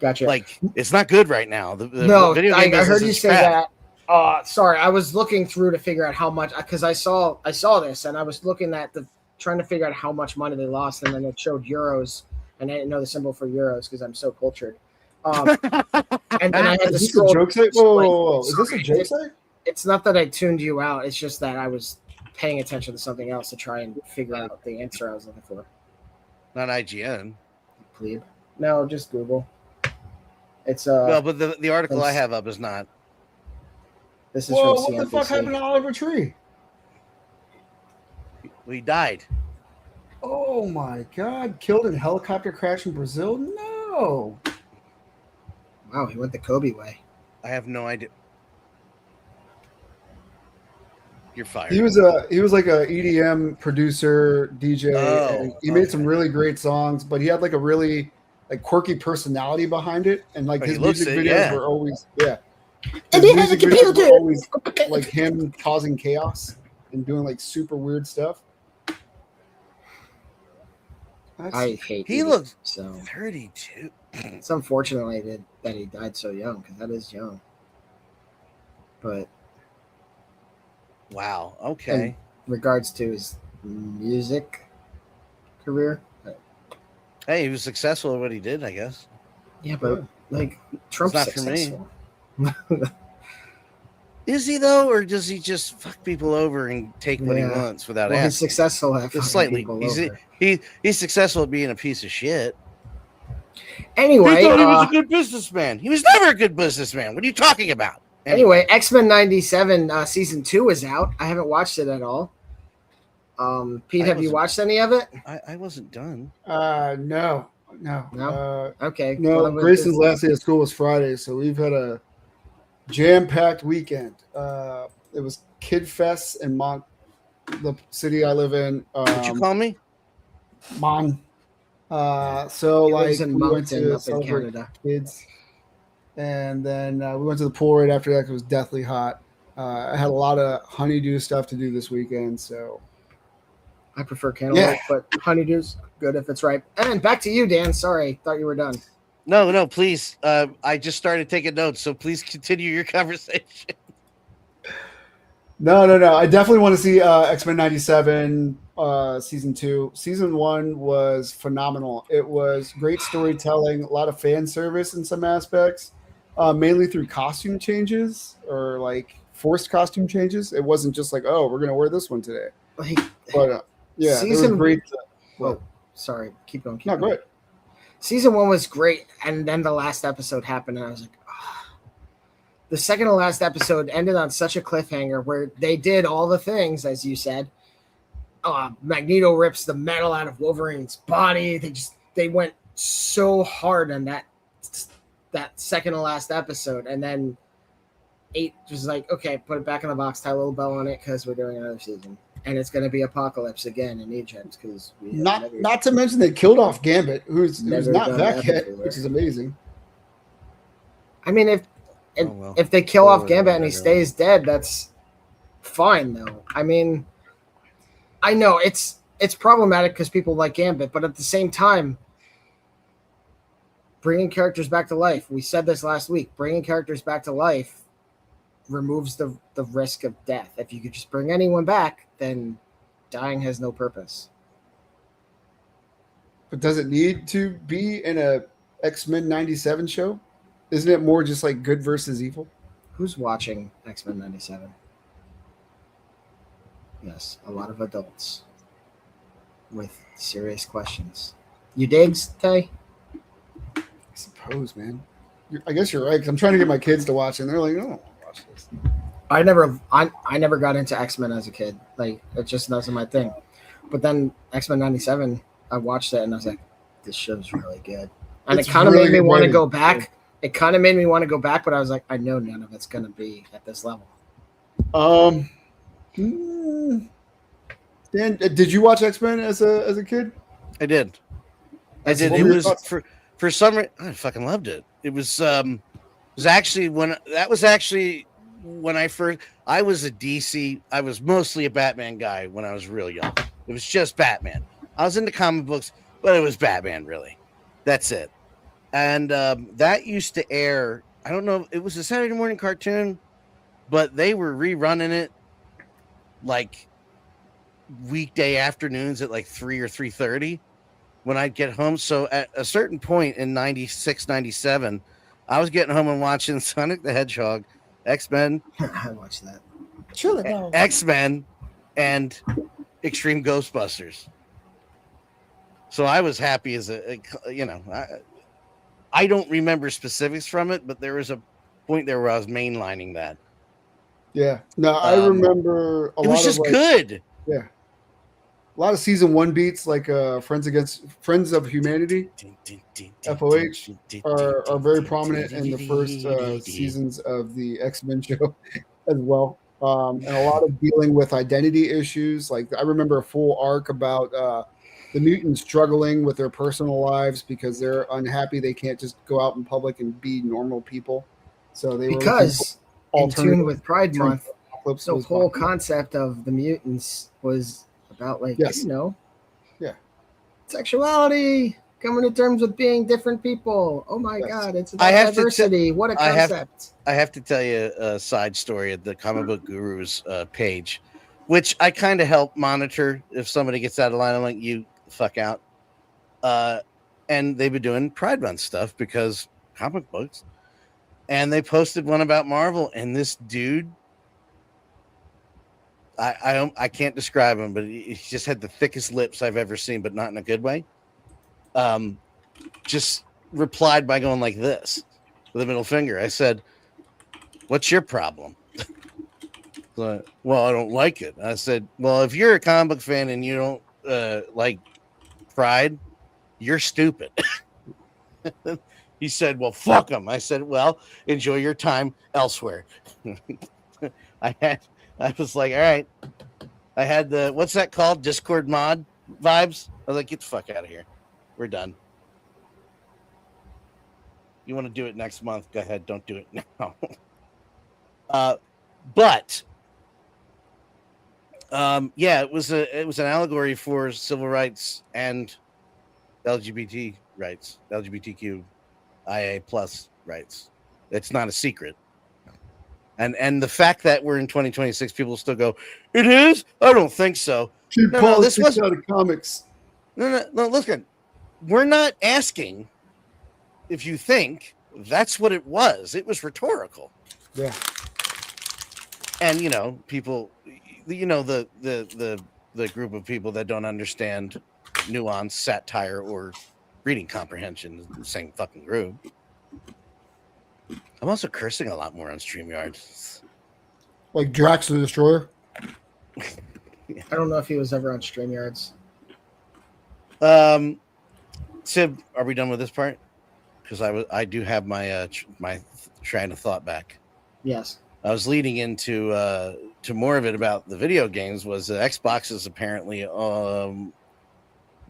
Gotcha. It's not good right now. The video game I heard you say crap. That. Sorry, I was looking through to figure out how much, because I saw this and I was looking at trying to figure out how much money they lost, and then it showed euros, and I didn't know the symbol for euros because I'm so cultured. And then I had to scroll. Is this a joke site? Whoa. Is this a joke site? It's not that I tuned you out. It's just that I was paying attention to something else to try and figure out the answer I was looking for. Not IGN. Plebe. No, just Google. It's well, but the article I have up is not. This is from CNBC. What the fuck happened to Oliver Tree? He died. Oh my God! Killed in helicopter crash in Brazil? No. Wow, he went the Kobe way. I have no idea. You're fired. He was like a EDM producer, DJ. And he made some really great songs, but he had a really quirky personality behind it, and his music videos were always And he has a computer. Always him causing chaos and doing super weird stuff. I hate. He looks 32. It's unfortunate that he died so young, because that is young. But wow. Okay. In regards to his music career. Hey, he was successful at what he did, I guess. Yeah, but Trump's not successful. For me. Is he though, or does he just fuck people over and take what he wants without asking? He's successful at slightly. He's successful at being a piece of shit. Anyway, he thought he was a good businessman. He was never a good businessman. What are you talking about? Anyway, X-Men 97 season 2 is out. I haven't watched it at all. Pete, have you watched any of it? I wasn't done. No. Okay. No, Grayson's last day of school was Friday, so we've had a jam-packed weekend. It was Kid Fest in the city I live in. What'd you call me? Mon. So we went to celebrate kids, and then we went to the pool right after that because it was deathly hot. I had a lot of honeydew stuff to do this weekend, so. I prefer cantaloupe, but honeydew's good if it's ripe. And back to you, Dan. Sorry, thought you were done. No, please. I just started taking notes, so please continue your conversation. No. I definitely want to see X-Men 97 season 2. Season 1 was phenomenal. It was great storytelling, a lot of fan service in some aspects, mainly through costume changes or forced costume changes. It wasn't just we're going to wear this one today. But season great. Sorry, keep going. Go ahead. Season 1 was great, and then the last episode happened, and I was like, The second to last episode ended on such a cliffhanger where they did all the things, as you said. Magneto rips the metal out of Wolverine's body. They went so hard on that that second to last episode, and then 8 was like, okay, put it back in the box, tie a little bow on it because we're doing another season, and it's going to be Apocalypse again in Egypt because not to mention they killed off Gambit, who's not back yet, which is amazing. I mean, if they kill off Gambit and he stays dead, that's fine though. I mean, I know it's problematic because people like Gambit, but at the same time, bringing characters back to life. We said this last week. Bringing characters back to life removes the risk of death. If you could just bring anyone back, then dying has no purpose. But does it need to be in a X-Men 97 show? Isn't it more just like good versus evil? Who's watching X-Men 97? Yes, a lot of adults with serious questions. You digs, Tay? I suppose, man. I guess you're right. Cause I'm trying to get my kids to watch it, and they're like, "No, watch this." I never got into X-Men as a kid. Like, it just wasn't my thing. But then X-Men 97, I watched it, and I was like, "This show's really good." And it kind of made me want to go back. It kind of made me want to go back, but I was like, I know none of it's going to be at this level. Dan, did you watch X-Men as a kid? I did. It was for some reason I fucking loved it. It was actually when I was a DC. I was mostly a Batman guy when I was real young. It was just Batman. I was into comic books, but it was Batman really. That's it. And that used to air. I don't know. It was a Saturday morning cartoon, but they were rerunning it like weekday afternoons at like 3 or 3:30 when I'd get home. So at a certain point in 96, 97, I was getting home and watching Sonic the Hedgehog, X-Men. I watched that. X-Men and Extreme Ghostbusters. So I was happy as I don't remember specifics from it, but there was a point there where I was mainlining that. Yeah. No, I remember it was just good. Yeah. A lot of season 1 beats like Friends of Humanity, 𝗵𝗄𝗃, are very prominent in the first seasons of the X-Men show as well. And a lot of dealing with identity issues. Like I remember a full arc about the mutants struggling with their personal lives because they're unhappy they can't just go out in public and be normal people. So they because in tune with Pride Month, the whole concept of the mutants was about sexuality, coming to terms with being different people. Oh my God, it's about diversity. What a concept. I have to tell you a side story at the Comic Book Gurus page, which I kind of help monitor. If somebody gets out of line, I'm like, you fuck out. And they've been doing Pride Month stuff because comic books. And they posted one about Marvel, and this dude, I can't describe him, but he just had the thickest lips I've ever seen, but not in a good way. Just replied by going like this with a middle finger. I said, "What's your problem?" Like, well, I don't like it. I said, well, if you're a comic book fan and you don't like Pride, you're stupid. He said, well, fuck them. I said, well, enjoy your time elsewhere. I was like, all right. I had the, what's that called? Discord mod vibes. I was like, get the fuck out of here. We're done. You want to do it next month? Go ahead. Don't do it now. But yeah, it was an allegory for civil rights and LGBT rights, LGBTQIA plus rights. It's not a secret. And the fact that we're in 2026, people still go, it is? I don't think so. No, this was out of comics. No, listen. We're not asking if you think that's what it was. It was rhetorical. Yeah. And people, the group of people that don't understand nuance, satire, or reading comprehension is the same fucking group. I'm also cursing a lot more on StreamYard. Like Drax the Destroyer? I don't know if he was ever on StreamYards. Sib, are we done with this part? because I do have my my train of thought back. Yes. I was leading into to more of it about the video games. Was Xbox is apparently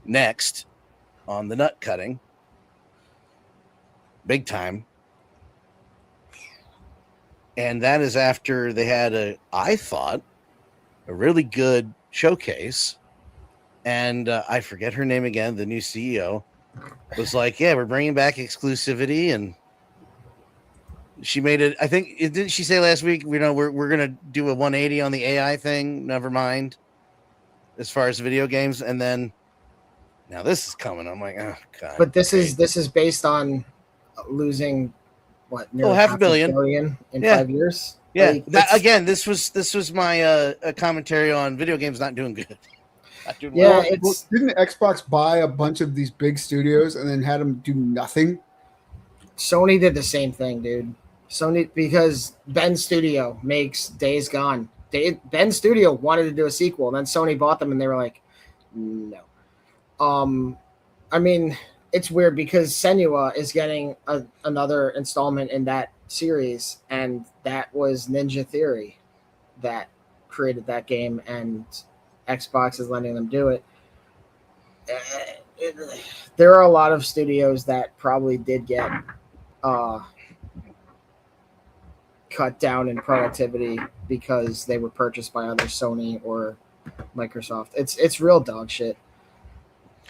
next on the nut cutting, big time, and that is after they had I thought a really good showcase, and I forget her name again. The new CEO was like, "Yeah, we're bringing back exclusivity," and she made it. I think didn't she say last week? You know, we're gonna do a 180 on the AI thing. Never mind, as far as video games, and then now this is coming. I'm like, oh god. But this is based on losing what? Nearly $500 million in 5 years. Yeah. Again, this was my commentary on video games not doing good. Not doing well. Didn't Xbox buy a bunch of these big studios and then had them do nothing? Sony did the same thing, dude. Sony, because Ben Studio makes Days Gone. Ben Studio wanted to do a sequel, and then Sony bought them, and they were like, no. I mean, it's weird because Senua is getting another installment in that series, and that was Ninja Theory that created that game, and Xbox is letting them do it. There are a lot of studios that probably did get cut down in productivity because they were purchased by either Sony or Microsoft. It's real dog shit.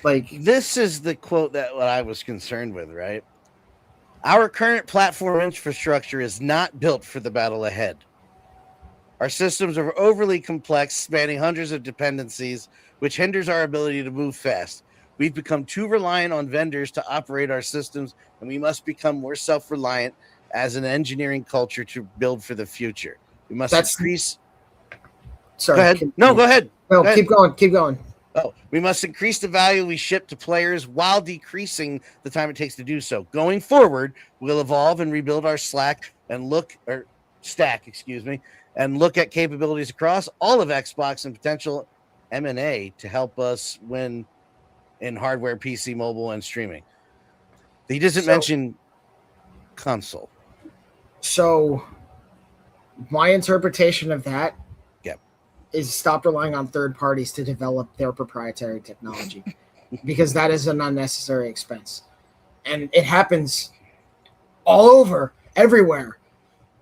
Like, this is the quote that what I was concerned with, right? Our current platform infrastructure is not built for the battle ahead. Our systems are overly complex, spanning hundreds of dependencies, which hinders our ability to move fast. We've become too reliant on vendors to operate our systems, and we must become more self-reliant as an engineering culture to build for the future. We must increase. Sorry. Go ahead. Go ahead. No, keep going. Keep going. Oh, we must increase the value we ship to players while decreasing the time it takes to do so. Going forward, we'll evolve and rebuild our stack, and look at capabilities across all of Xbox and potential M&A to help us win in hardware, PC, mobile, and streaming. He doesn't mention console. So my interpretation of that is stop relying on third parties to develop their proprietary technology, because that is an unnecessary expense. And it happens all over, everywhere.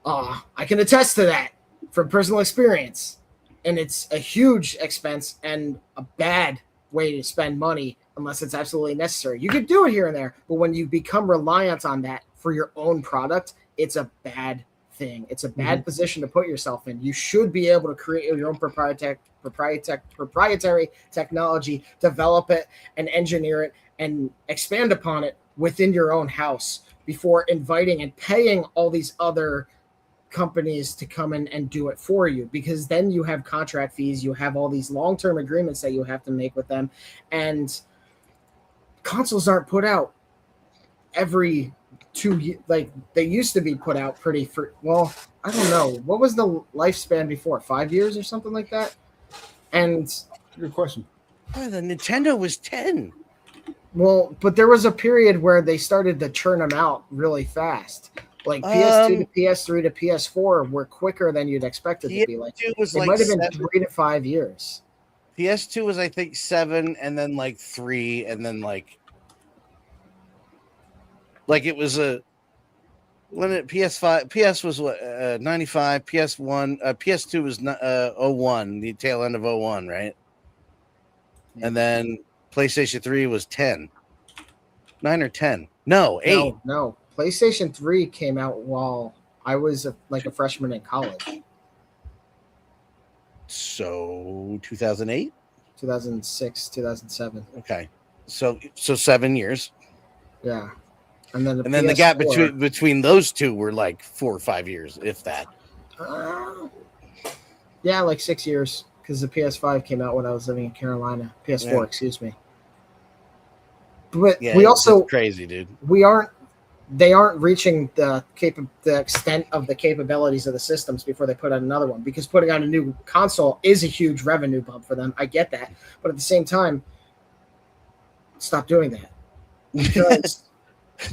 I can attest to that from personal experience. And it's a huge expense and a bad way to spend money unless it's absolutely necessary. You could do it here and there, but when you become reliant on that for your own product, it's a bad thing. It's a bad position to put yourself in. You should be able to create your own proprietary technology, develop it and engineer it and expand upon it within your own house before inviting and paying all these other companies to come in and do it for you, because then you have contract fees, you have all these long-term agreements that you have to make with them, and consoles aren't put out every 2 years like they used to be put out well, I don't know, what was the lifespan before, 5 years or something like that? And good question. Oh, the Nintendo was 10. Well, but there was a period where they started to churn them out really fast. Like PS2 to PS3 to PS4 were quicker than you'd expect it to be. Like it might have been 3 to 5 years. PS2 was, I think, 7, and then like 3, and then like it was PS was what 95, PS1, PS2 was 01, the tail end of 01, right? And then PlayStation 3 was 10, 9 or 10. No, 8. No. PlayStation 3 came out while I was a freshman in college. So 2008, 2006, 2007. Okay, so 7 years. Yeah, and then the gap between those two were like 4 or 5 years, if that. Yeah, like 6 years, because the PS5 came out when I was living in Carolina. PS4, excuse me. But we also crazy, dude. They aren't reaching the extent of the capabilities of the systems before they put out another one, because putting out a new console is a huge revenue bump for them. I get that. But at the same time, stop doing that. Because,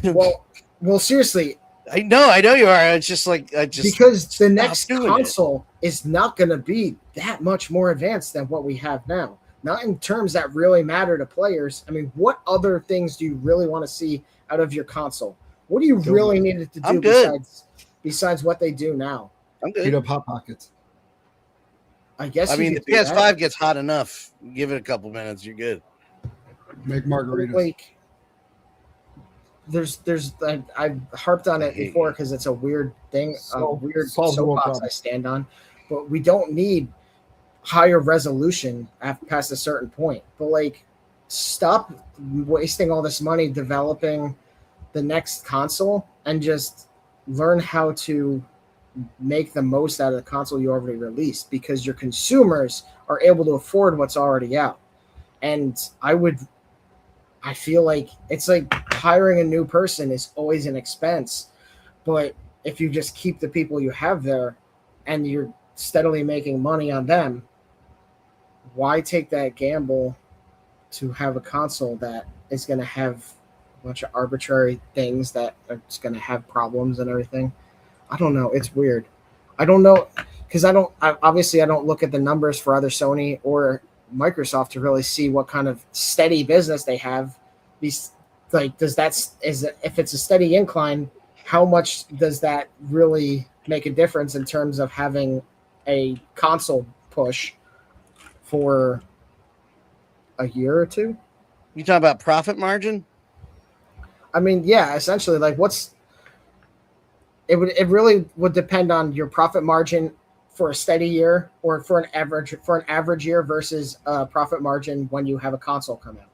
well, Well, seriously, I know you are. It's just like because the next doing console is not going to be that much more advanced than what we have now. Not in terms that really matter to players. I mean, what other things do you really want to see out of your console? What do you really need it to do besides what they do now? I'm good. Heat up Hot Pockets. I guess. I mean, the PS5 gets hot enough. Give it a couple minutes, you're good. Make margaritas. Like, I've harped on it before because it's a weird thing, a weird soapbox I stand on. But we don't need higher resolution past a certain point. But like, stop wasting all this money developing the next console and just learn how to make the most out of the console you already released, because your consumers are able to afford what's already out. And I feel like it's like hiring a new person is always an expense, but if you just keep the people you have there and you're steadily making money on them, why take that gamble to have a console that is going to have a bunch of arbitrary things that are just going to have problems and everything? I don't know. It's weird. I don't know, because I don't look at the numbers for other Sony or Microsoft to really see what kind of steady business they have. If it's a steady incline, how much does that really make a difference in terms of having a console push for a year or two? You talking about profit margin? I mean, yeah, essentially, like it really would depend on your profit margin for a steady year or for an average year versus a profit margin when you have a console come out.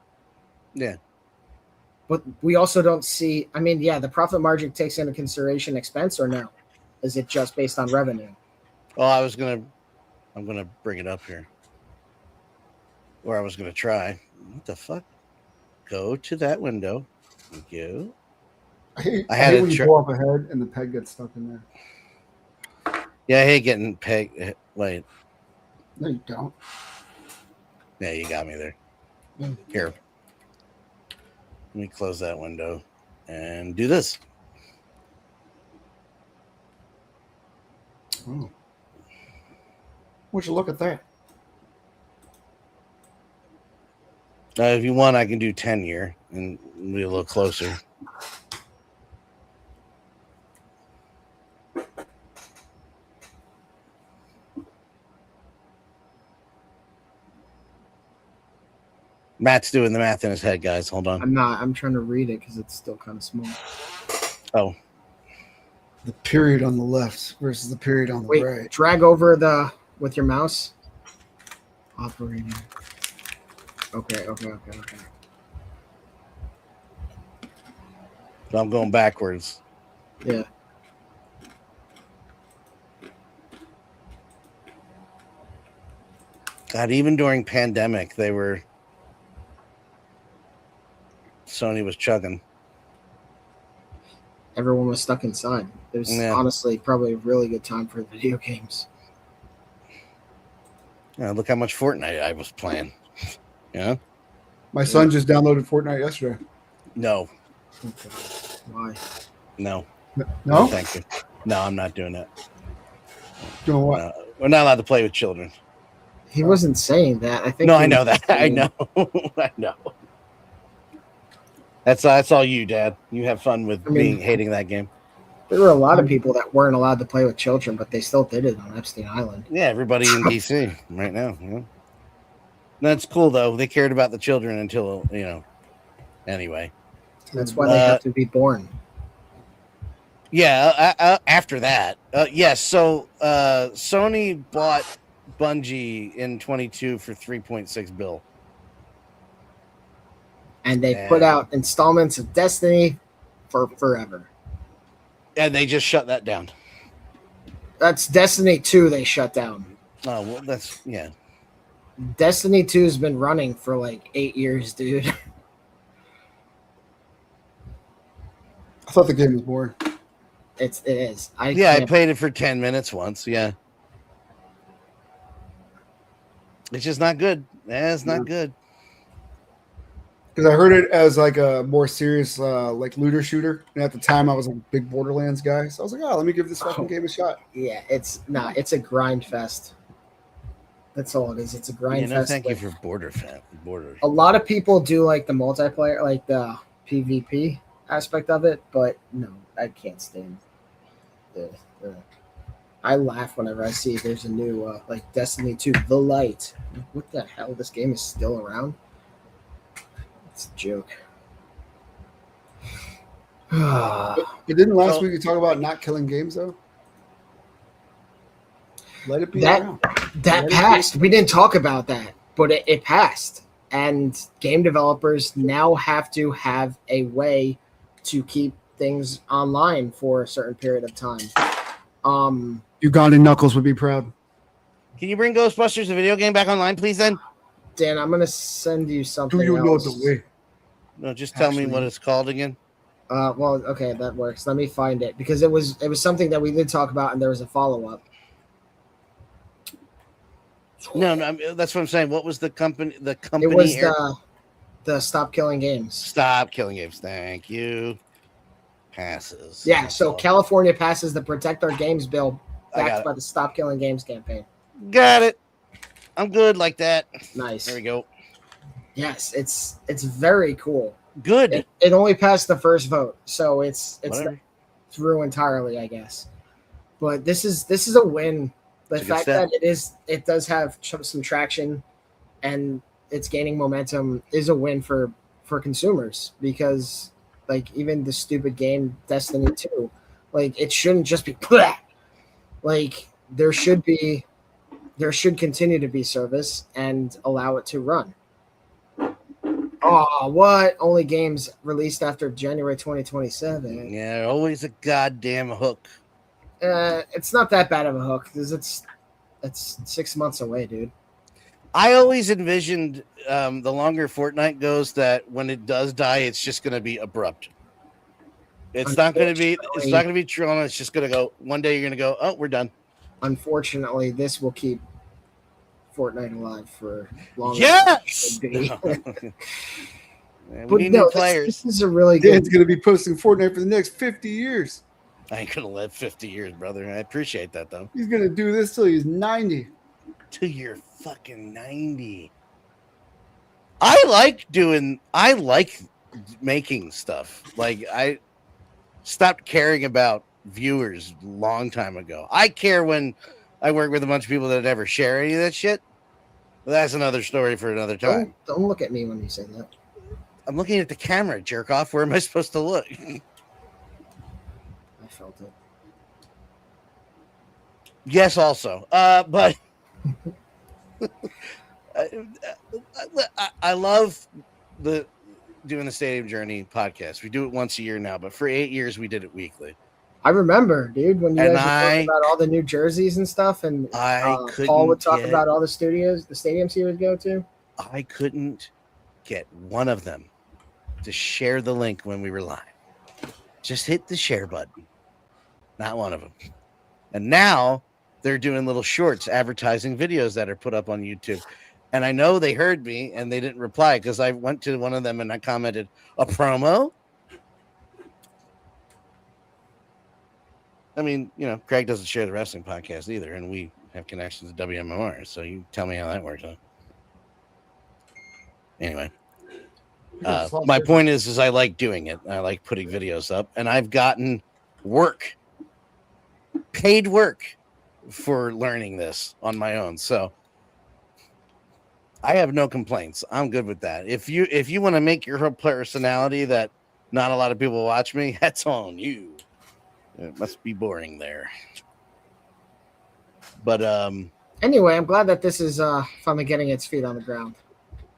Yeah. But we also don't see, I mean, yeah, the profit margin takes into consideration expense, or no? Is it just based on revenue? Oh, I'm going to bring it up here. Or I was going to try. What the fuck? Go to that window. Thank you. I hate when you pull up a head and the peg gets stuck in there. Yeah, I hate getting peg. Wait. No, you don't. Yeah, you got me there. Here. Let me close that window and do this. Oh. Would you look at that? If you want, I can do 10-year and be a little closer. Matt's doing the math in his head, guys. Hold on. I'm not. I'm trying to read it because it's still kind of small. Oh. The period on the left versus the period on the right. Drag over with your mouse. Operating. Okay. So I'm going backwards. Yeah. God, even during pandemic, Sony was chugging. Everyone was stuck inside. It was honestly probably a really good time for video games. Yeah, look how much Fortnite I was playing. Yeah. My son just downloaded Fortnite yesterday. No. Okay. Why? No. No? Thank you. No, I'm not doing that. Doing what? We're not allowed to play with children. He wasn't saying that. I think. No, I know that. I know. I know. That's all you, Dad. You have fun with hating that game. There were a lot of people that weren't allowed to play with children, but they still did it on Epstein Island. Yeah, everybody in DC right now. You know? That's cool, though. They cared about the children until, anyway. That's why they have to be born. Yeah, after that. Yes, so Sony bought Bungie in 22 for $3.6 billion. And they put out installments of Destiny for forever. And they just shut that down. That's Destiny 2 they shut down. Oh, well, that's, yeah. Destiny 2 has been running for like 8 years, dude. I thought the game was boring. It is. I played it for 10 minutes once, yeah. It's just not good. It's not good. Because I heard it as like a more serious like looter shooter, and at the time I was a big Borderlands guy, so I was like, oh, let me give this fucking game a shot. Yeah, it's a grind fest. That's all it is. It's a grind fest. Thank you for border. A lot of people do like the multiplayer, like the PvP aspect of it, but no, I can't stand the I laugh whenever I see there's a new like Destiny 2, The Light. What the hell? This game is still around? It's a joke. But didn't last week you talk about not killing games though? Let it be that passed. We didn't talk about that, but it passed. And game developers now have to have a way to keep things online for a certain period of time. Ugandan Knuckles would be proud. Can you bring Ghostbusters, the video game, back online, please, then? Dan, I'm going to send you something Do you else. know the way? No, just tell me what it's called again. Well, okay, that works. Let me find it, because it was something that we did talk about, and there was a follow-up. No, that's what I'm saying. What was the company? The company. It was the Stop Killing Games. Stop Killing Games. Thank you. Passes. Yeah. So California passes the Protect Our Games bill, backed by it. the Stop Killing Games campaign. Got it. I'm good like that. Nice. There we go. Yes, it's very cool. Good. It only passed the first vote, so it's Whatever. through entirely, I guess. But this is a win. The fact that it does have some traction and it's gaining momentum is a win for consumers, because like even the stupid game Destiny 2, like it shouldn't just be like there should continue to be service and allow it to run. Oh, what? Only games released after January 2027. Yeah, always a goddamn hook. It's not that bad of a hook, because it's 6 months away, dude. I always envisioned the longer Fortnite goes that when it does die, it's just going to be abrupt. It's not going to be Toronto. It's just going to go. One day you're going to go, oh, we're done. Unfortunately, this will keep Fortnite alive for longer. Yes. Than it should be. We need new players. This is a really good. Dan's going to be posting Fortnite for the next 50 years. I ain't going to live 50 years, brother. I appreciate that, though. He's going to do this till he's 90. Till you're fucking 90. I like making stuff. Like, I stopped caring about viewers a long time ago. I care when I work with a bunch of people that never share any of that shit. But that's another story for another time. Don't look at me when you say that. I'm looking at the camera, jerk off. Where am I supposed to look? I felt it. Yes, also. But I love doing the Stadium Journey podcast. We do it once a year now, but for 8 years we did it weekly. I remember, dude, when you guys were talking about all the new jerseys and stuff, and Paul would talk about all the stadiums he would go to. I couldn't get one of them to share the link when we were live. Just hit the share button. Not one of them. And now they're doing little shorts advertising videos that are put up on YouTube. And I know they heard me and they didn't reply, because I went to one of them and I commented, a promo? I mean, Craig doesn't share the wrestling podcast either, and we have connections to WMMR, so you tell me how that works out. Anyway, my point is I like doing it. I like putting videos up, and I've gotten paid work for learning this on my own. So I have no complaints. I'm good with that. If you want to make your whole personality that not a lot of people watch me, that's on you. It must be boring there. But anyway, I'm glad that this is finally getting its feet on the ground.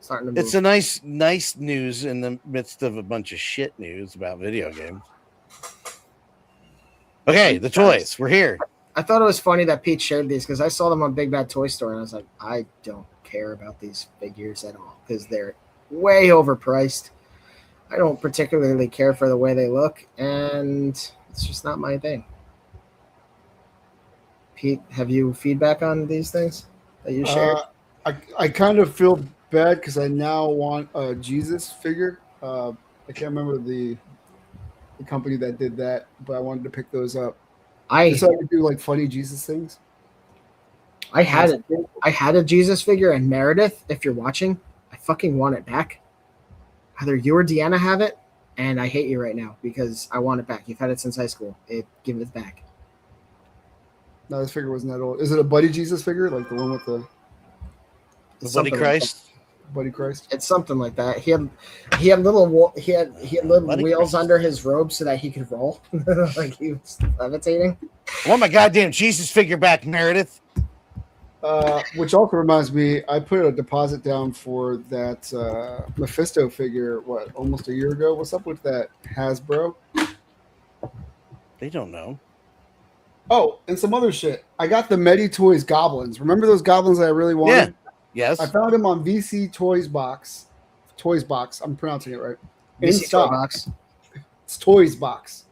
Starting to move. It's a nice news in the midst of a bunch of shit news about video games. Okay, the toys. We're here. I thought it was funny that Pete shared these, because I saw them on Big Bad Toy Store, and I was like, I don't care about these figures at all, because they're way overpriced. I don't particularly care for the way they look, and it's just not my thing. Pete, have you feedback on these things that you shared? I kind of feel bad because I now want a Jesus figure. I can't remember the company that did that, but I wanted to pick those up. So I could do like funny Jesus things. I had a Jesus figure, and Meredith, if you're watching, I fucking want it back. Either you or Deanna have it, and I hate you right now because I want it back. You've had it since high school. Give it back. No, this figure wasn't that old. Is it a Buddy Jesus figure, like the one with the Buddy Christ? Buddy Christ. It's something like that. He had little Buddy wheels Christ under his robe so that he could roll, like he was levitating. I want my goddamn Jesus figure back, Meredith. Which also reminds me, I put a deposit down for that Mephisto figure. Almost a year ago? What's up with that Hasbro? They don't know. Oh, and some other shit. I got the 𝗵𝗍 goblins. Remember those goblins that I really wanted? Yeah. Yes. I found them on VC Toys Box. Toys Box. I'm pronouncing it right. In VC stock. Box. It's Toys Box.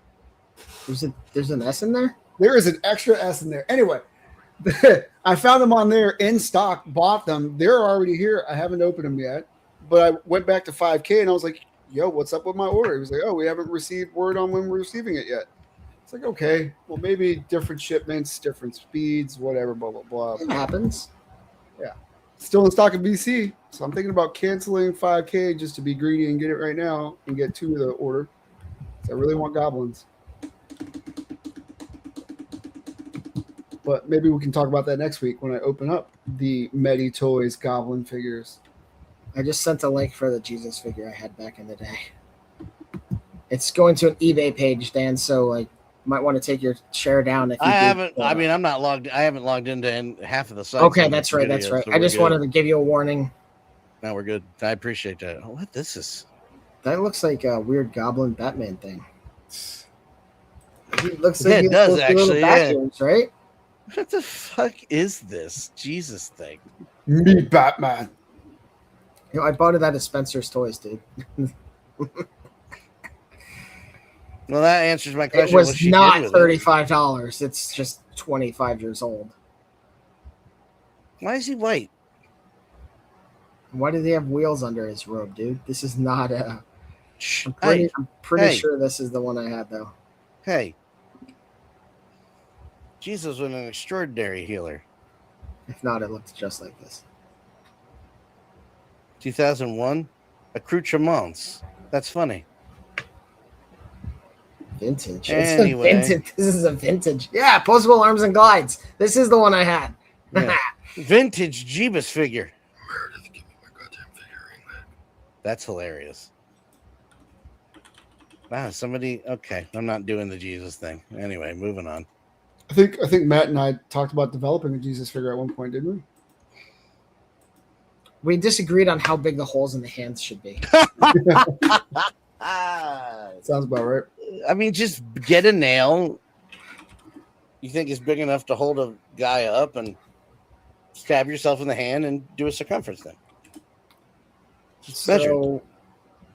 There's an S in there? There is an extra S in there. Anyway, I found them on there in stock, bought them. They're already here. I haven't opened them yet. But I went back to 5K and I was like, yo, what's up with my order? He was like, oh, we haven't received word on when we're receiving it yet. It's like, okay, well, maybe different shipments, different speeds, whatever, blah, blah, blah. It happens. Yeah. Still in stock in BC. So I'm thinking about canceling 5K just to be greedy and get it right now and get 2 of the order. So I really want goblins. But maybe we can talk about that next week when I open up the 𝗵𝗍 goblin figures. I just sent a link for the Jesus figure I had back in the day. It's going to an eBay page, Dan, so like might want to take your share down if you I'm not logged. I haven't logged into half of the sites. Okay, that's right. That's right. So I just wanted to give you a warning. No, we're good. I appreciate that. Oh, what this is? That looks like a weird goblin Batman thing. It looks like it does actually. Vacuums, right? What the fuck is this Jesus thing? Me, Batman. You know, I bought it at Spencer's Toys, dude. Well, that answers my question. It was not $35. It's just 25 years old. Why is he white? Why did he have wheels under his robe, dude? This is not a... I'm pretty sure this is the one I had, though. Hey. Jesus was an extraordinary healer. If not, it looked just like this. 2001? Accoutrements. That's funny. Vintage. Anyway. This is a vintage. Yeah, Posable Arms and Glides. This is the one I had. Yeah. Vintage Jeebus figure. Meredith, give me my goddamn figure. That's hilarious. Wow, somebody... Okay, I'm not doing the Jesus thing. Anyway, moving on. I think Matt and I talked about developing a Jesus figure at one point, didn't we? We disagreed on how big the holes in the hands should be. Sounds about right. I mean, just get a nail. You think it's big enough to hold a guy up and stab yourself in the hand and do a circumference thing. So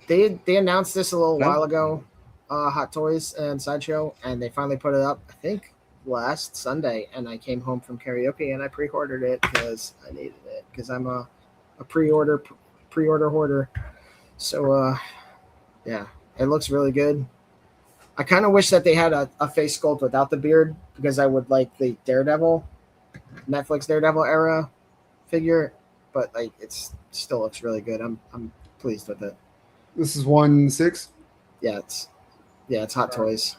they announced this a little while ago, Hot Toys and Sideshow, and they finally put it up, I think, last Sunday. And I came home from karaoke and I pre-ordered it because I needed it because I'm a pre-order hoarder. So yeah, it looks really good. I kind of wish that they had a face sculpt without the beard because I would like the Netflix Daredevil era figure, but like it still looks really good. I'm pleased with it. This is 1/6. Yeah, it's Hot Toys.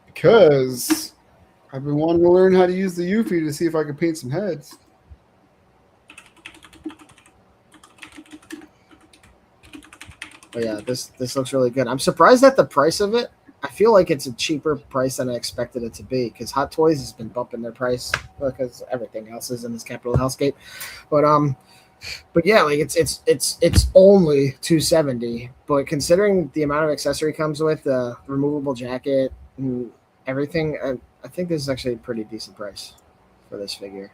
Because I've been wanting to learn how to use the Eufy to see if I can paint some heads. But yeah, this looks really good. I'm surprised at the price of it. I feel like it's a cheaper price than I expected it to be because Hot Toys has been bumping their price because everything else is in this capital hellscape. But yeah, like it's only $270. But considering the amount of accessory comes with the removable jacket and everything, I think this is actually a pretty decent price for this figure.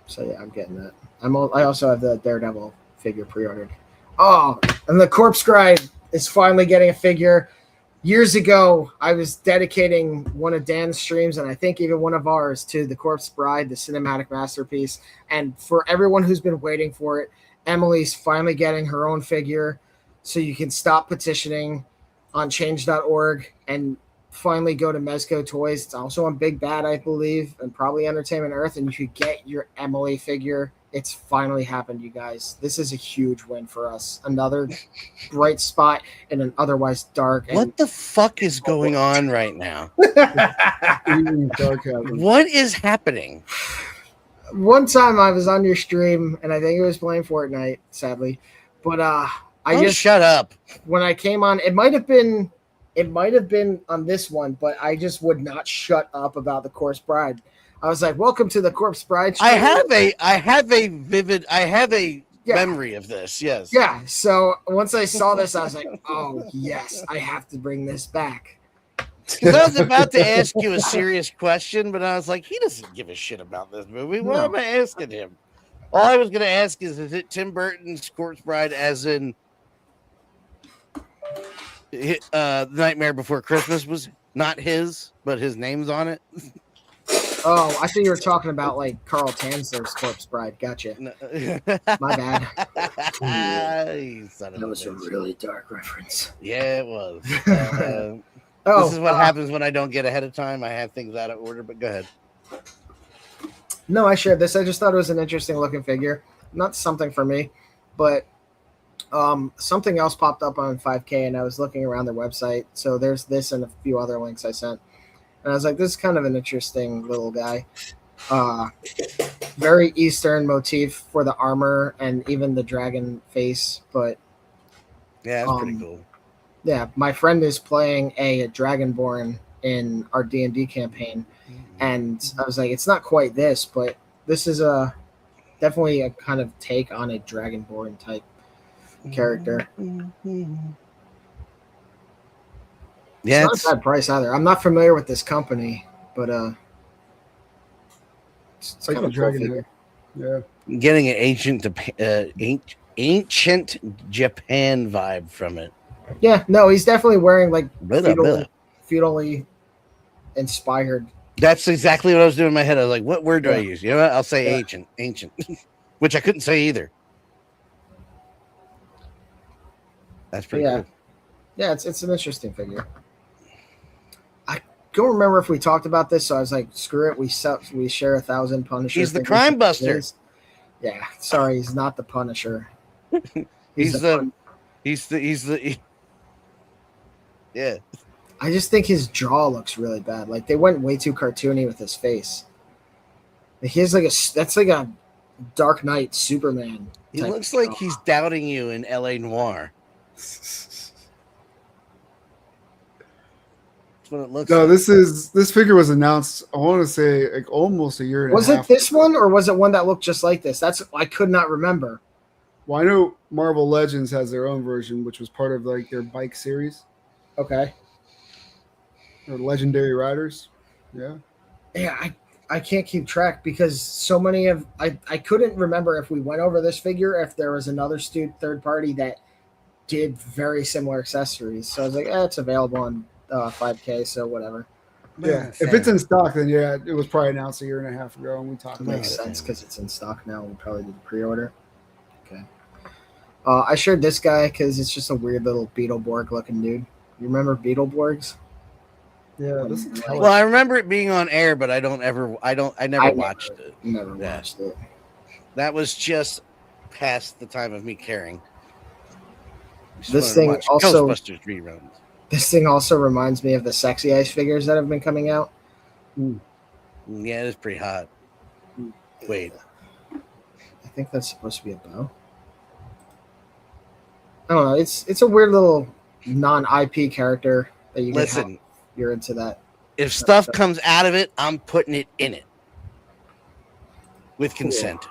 So yeah, I'm getting that. I also have the Daredevil figure pre-ordered. Oh, and the Corpse Scribe is finally getting a figure. years ago, I was dedicating one of Dan's streams, and I think even one of ours, to the Corpse Bride, the cinematic masterpiece. And for everyone who's been waiting for it, Emily's finally getting her own figure, so you can stop petitioning on change.org and finally go to Mezco Toys. It's also on Big Bad, I believe, and probably Entertainment Earth, and you could get your Emily figure. It's finally happened, you guys. This is a huge win for us. Another bright spot in an otherwise dark. What the fuck is going on right now? What is happening? One time I was on your stream, and I think it was playing Fortnite, sadly. But shut up. When I came on, it might have been on this one, but I just would not shut up about the Corpse Bride. I was like, "Welcome to the Corpse Bride." I have a memory of this. Yes. Yeah. So once I saw this, I was like, "Oh yes, I have to bring this back." Because I was about to ask you a serious question, but I was like, he doesn't give a shit about this movie. Why am I asking him? All I was going to ask is it Tim Burton's Corpse Bride, as in Nightmare Before Christmas was not his, but his name's on it? Oh, I thought you were talking about like Carl Tanzler's Corpse Bride. Gotcha. No. My bad. That was a really dark reference. Yeah, it was. This is what happens when I don't get ahead of time. I have things out of order, but go ahead. No, I shared this. I just thought it was an interesting looking figure. Not something for me, but something else popped up on 5K, and I was looking around their website. So there's this and a few other links I sent. And I was like, this is kind of an interesting little guy. Very Eastern motif for the armor and even the dragon face. But yeah, that's pretty cool. Yeah, my friend is playing a Dragonborn in our D&D campaign. And I was like, it's not quite this, but this is definitely a kind of take on a Dragonborn type character. Yeah, it's not a bad price either. I'm not familiar with this company, but it's like kind a of dragon cool figure. Yeah, getting an ancient Japan vibe from it. Yeah, no, he's definitely wearing like feudally inspired. That's exactly what I was doing in my head. I was like, what word do I use? You know what? I'll say ancient, which I couldn't say either. That's pretty cool. Yeah, it's an interesting figure. I don't remember if we talked about this, so I was like, screw it. We share 1,000 Punisher. He's the crime buster. Yeah, sorry, he's not the Punisher. Yeah. I just think his jaw looks really bad. Like they went way too cartoony with his face. Like he has that's like a Dark Knight Superman. He looks like he's doubting you in LA Noire. That's what it looks like. This figure was announced, I want to say, like almost a year and a half. Was it this one, or was it one that looked just like this? I could not remember. Well, I know Marvel Legends has their own version, which was part of like their bike series. Okay. Or Legendary Riders. Yeah. Yeah, I can't keep track because so many of I couldn't remember if we went over this figure, if there was another third party that did very similar accessories. So I was like, it's available on 5K, so whatever. Yeah, if it's in stock, then yeah, it was probably announced a year and a half ago, and we talked about it. Makes sense because it's in stock now. We probably did the pre-order. Okay. I shared this guy because it's just a weird little Beetleborg looking dude. You remember Beetleborgs? Yeah, well, I remember it being on air, but I never watched it. Never watched it. That was just past the time of me caring. This thing also Ghostbusters reruns. This thing also reminds me of the Sexy Ice figures that have been coming out. Yeah, it is pretty hot. Wait, I think that's supposed to be a bow. I don't know. It's a weird little non-IP character that you can listen. You're into that. If stuff comes out of it, I'm putting it in it with consent.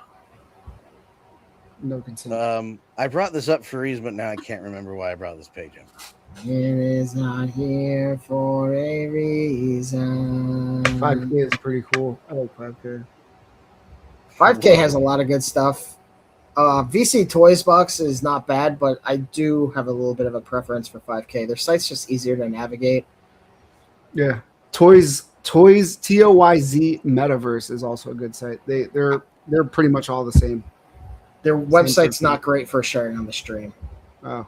No consent. I brought this up for a reason, but now I can't remember why I brought this page up. It is not here for a reason. 5K is pretty cool. I like 5K. 5K has a lot of good stuff. VC Toys box is not bad, but I do have a little bit of a preference for 5K. Their site's just easier to navigate. Yeah, Toys TOYZ Metaverse is also a good site. They're pretty much all the same. Their website's not great for sharing on the stream. Oh,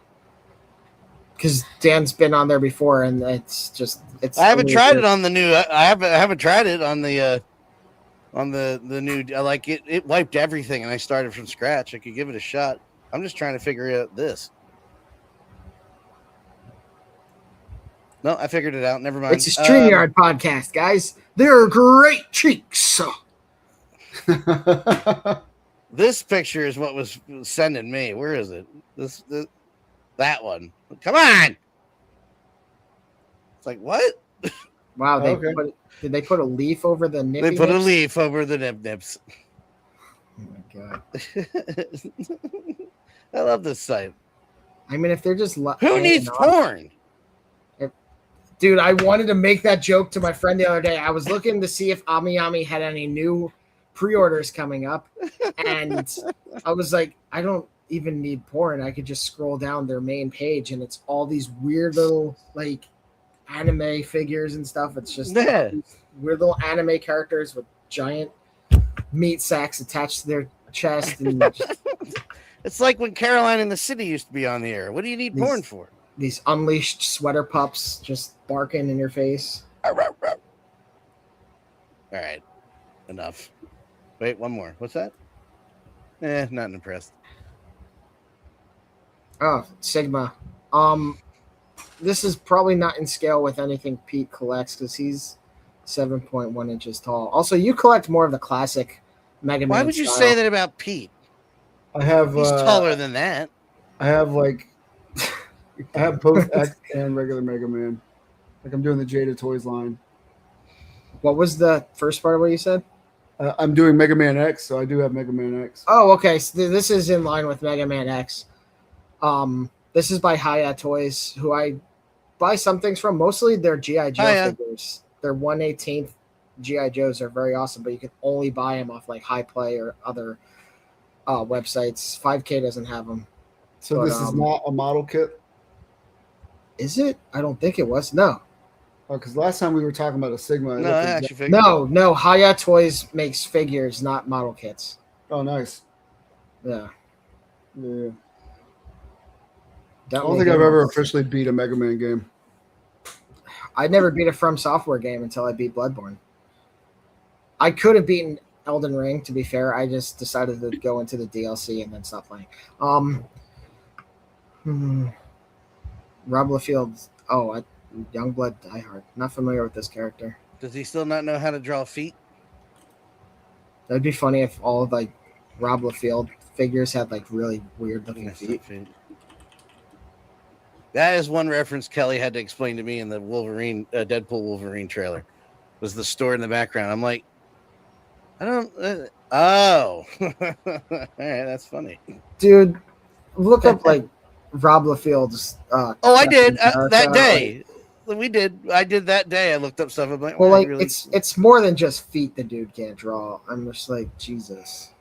because Dan's been on there before, and it's. I haven't tried it on the new. I haven't tried it on the new. I like it. It wiped everything, and I started from scratch. I could give it a shot. I'm just trying to figure out this. No, I figured it out. Never mind. It's a StreamYard podcast, guys. They're great cheeks. This picture is what was sending me. Where is it? That one. Come on. It's like, what? Wow. Did they put a leaf over the nippy They put nips? a leaf over the nips. Oh my god. I love this site. I mean, if they're just who needs porn? Dude, I wanted to make that joke to my friend the other day. I was looking to see if 𝗵𝗵𝗵𝗵 had any new pre-orders coming up, and I was like, I don't even need porn. I could just scroll down their main page, and it's all these weird little like anime figures and stuff. It's just weird little anime characters with giant meat sacks attached to their chest, and it's like when Caroline in the City used to be on the air. What do you need porn for? These unleashed sweater pups just barking in your face. All right, enough. Wait, one more. What's that? Not impressed. Oh, Sigma. This is probably not in scale with anything Pete collects because he's 7.1 inches tall. Also, you collect more of the classic Mega Man. Why would you say that about Pete? I have. He's taller than that. I have I have both X and regular Mega Man. Like I'm doing the Jada Toys line. What was the first part of what you said? I'm doing Mega Man X, so I do have Mega Man X. Oh, okay. So this is in line with Mega Man X. This is by 𝗂𝗄 Toys, who I buy some things from. Mostly their G.I. Joe figures. Their 1/18 G.I. Joes are very awesome, but you can only buy them off like High Play or other websites. 5K doesn't have them. So this is not a model kit? Is it? I don't think it was. No. Oh, because last time we were talking about a Sigma. No, no. 𝗂𝗄 Toys makes figures, not model kits. Oh, nice. Yeah. Yeah. I don't think I've ever officially beat a Mega Man game. I never beat a From Software game until I beat Bloodborne. I could have beaten Elden Ring, to be fair. I just decided to go into the DLC and then stop playing. Rob Liefeld. Oh, Youngblood Diehard. Not familiar with this character. Does he still not know how to draw feet? That'd be funny if all of like Rob Liefeld figures had like really weird looking feet. That is one reference Kelly had to explain to me in the Deadpool Wolverine trailer. Was the store in the background? I'm like, I don't. Oh, all right, that's funny, dude. Look up like Rob Liefeld's. I did that day. We did. I did that day. I looked up stuff. I'm like, well, like really... it's more than just feet. The dude can't draw. I'm just like, Jesus.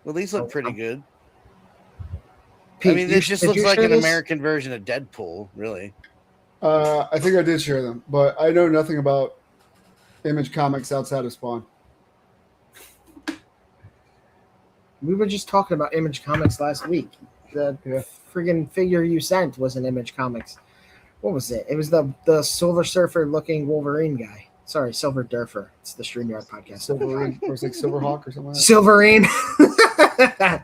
Well, these look pretty good. Pete, I mean, this just looks like an American version of Deadpool, really. I think I did share them, but I know nothing about Image Comics outside of Spawn. We were just talking about Image Comics last week. The friggin' figure you sent was an Image Comics. What was it? It was the Silver Surfer looking Wolverine guy. Sorry, Silver Durfer. It's the StreamYard podcast. Silverine, or it's like Silverhawk or something like that. Silverine.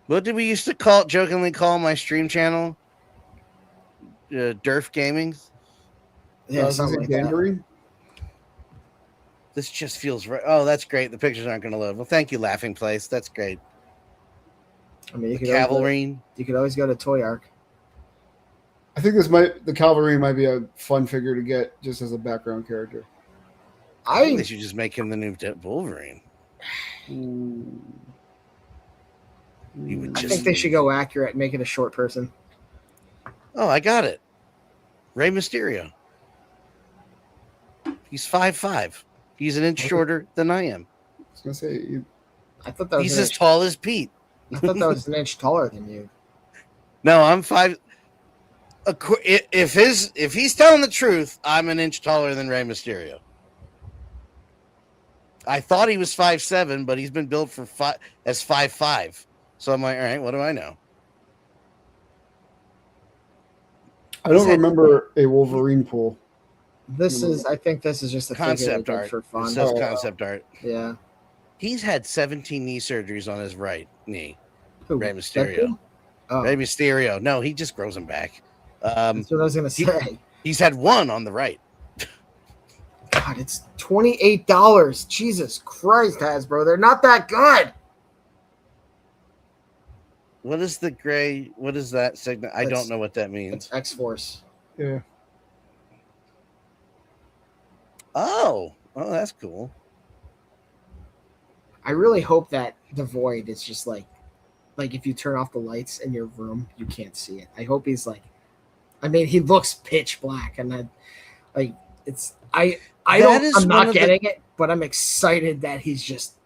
What did we used to jokingly call my stream channel? Durf Gaming? Yeah, something like that. This just feels right. Oh, that's great. The pictures aren't going to load. Well, thank you, Laughing Place. That's great. I mean, you could always go to Toy Arc. I think the Cavalry might be a fun figure to get just as a background character. I think they should just make him the new Wolverine. I think they should go accurate and make it a short person. Oh, I got it. Rey Mysterio. He's 5'5". He's an inch shorter than I am. I was gonna say I thought that was He's as tall as Pete. I thought that was an inch taller than you. No, I'm 5. If he's telling the truth, I'm an inch taller than Rey Mysterio. I thought he was 5'7", but he's been billed for 5'5". So I'm like, all right, what do I know? I don't remember a Wolverine pool. I think this is just a concept art for fun. It says concept art. Yeah. He's had 17 knee surgeries on his right knee. Who, Rey Mysterio. Oh. Rey Mysterio. No, he just grows them back. That's what I was gonna say. He's had one on the right. God, it's $28. Jesus Christ, Hasbro. They're not that good. What is the gray? What is that signal? I don't know what that means. It's X-Force. Yeah. Oh, that's cool. I really hope that the Void is just like if you turn off the lights in your room, you can't see it. I hope he's like, I mean, he looks pitch black, and I'm not getting it, but I'm excited that he's just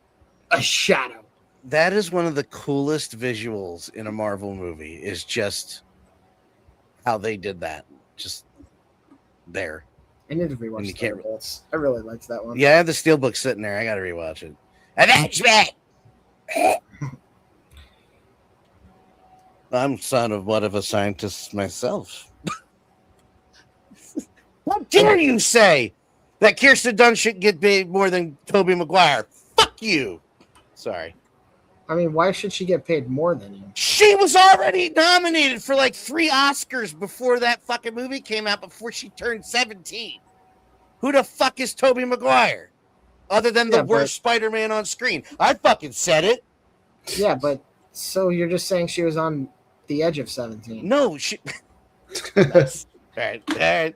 a shadow. That is one of the coolest visuals in a Marvel movie. Is just how they did that. Just there. I need to rewatch Thunderbolts. I really liked that one. Yeah, I have the Steelbook sitting there. I got to rewatch it. Avengement! I'm son of what of a scientist myself. How dare you say that Kirsten Dunst should get paid more than Tobey Maguire? Fuck you. Sorry. I mean, why should she get paid more than him? She was already nominated for like 3 Oscars before that fucking movie came out, before she turned 17. Who the fuck is Tobey Maguire? Other than the worst Spider-Man on screen. I fucking said it. Yeah, but so you're just saying she was on the edge of 17. No, she... All right.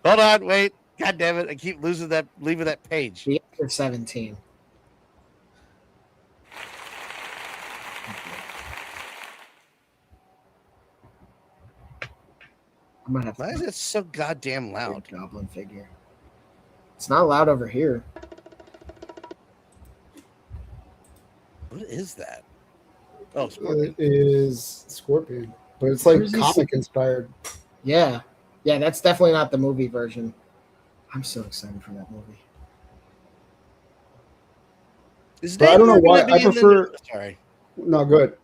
Hold on, wait. God damn it. I keep leaving that page. The edge of 17. I might have. Why is it so goddamn loud? Goblin figure. It's not loud over here. What is that? Oh, Scorpion. It is Scorpion, but it's like comic inspired. Yeah, that's definitely not the movie version. I'm so excited for that movie. I don't know why I prefer. Sorry. No, good.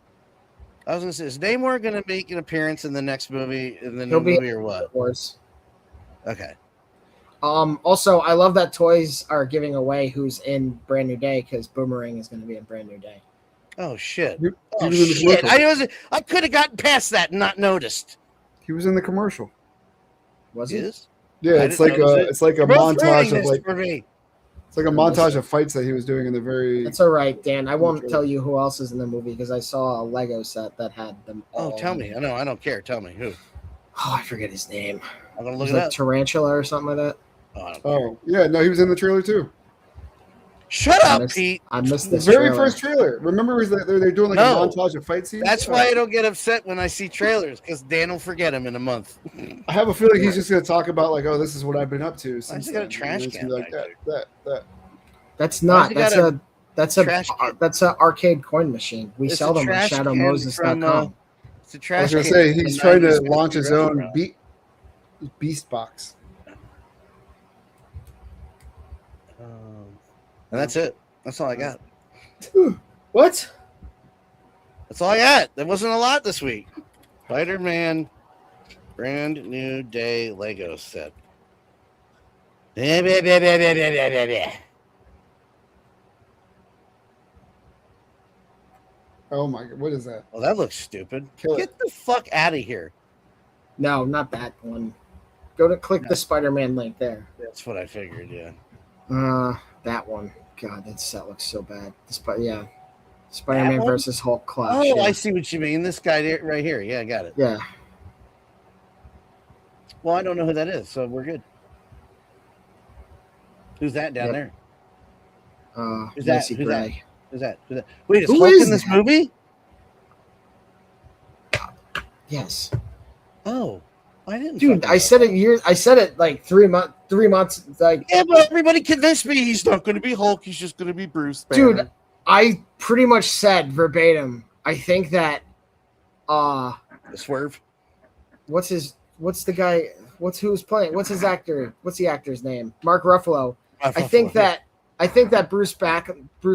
I was gonna say, is Namor gonna make an appearance in the next movie, in the new movie, or what? Of course. Okay. Also, I love that toys are giving away who's in Brand New Day, because Boomerang is going to be in Brand New Day. Oh shit! Shit! I could have gotten past that and not noticed. He was in the commercial. Was he? Yeah, it's like a montage of like. It's like a montage of fights that he was doing in the very. It's all right, Dan. I won't tell you who else is in the movie because I saw a Lego set that had them all. Oh, tell me. I don't care. Tell me who. Oh, I forget his name. I'm gonna look it up. Tarantula or something like that. Oh, yeah, no, he was in the trailer too. Shut up, Pete. I missed this. The very first trailer. Remember, they're doing like a montage of fight scenes. That's why I don't get upset when I see trailers, because Dan will forget them in a month. I have a feeling he's just going to talk about like, oh, this is what I've been up to since. I got a trash can like that. That's not. That's a arcade coin machine. We sell them at ShadowMoses.com. It's a trash. I was going to say he's trying to launch his own beast box. And that's it. That's all I got. What? That's all I got. There wasn't a lot this week. Spider-Man Brand New Day Lego set. Oh my god, what is that? Oh, that looks stupid. Kill Get the fuck out of here. No, not that one. Go to click the Spider-Man link there. That's what I figured, yeah. That one. God, that set looks so bad. Spider-Man versus Hulk Clash. Oh, yeah. I see what you mean. This guy right here. Yeah, I got it. Yeah. Well, I don't know who that is, so we're good. Who's that down there? Who's that? Who's that? Who's that? Wait, is Hulk in this movie? Yes. Oh, I didn't. Dude, I said it like 3 months. 3 months. Like, yeah, but everybody convinced me he's not going to be Hulk. He's just going to be Bruce Banner. Dude, I pretty much said verbatim. I think that The Swerve. what's the guy? What's the actor's name? Mark Ruffalo. I think that Bruce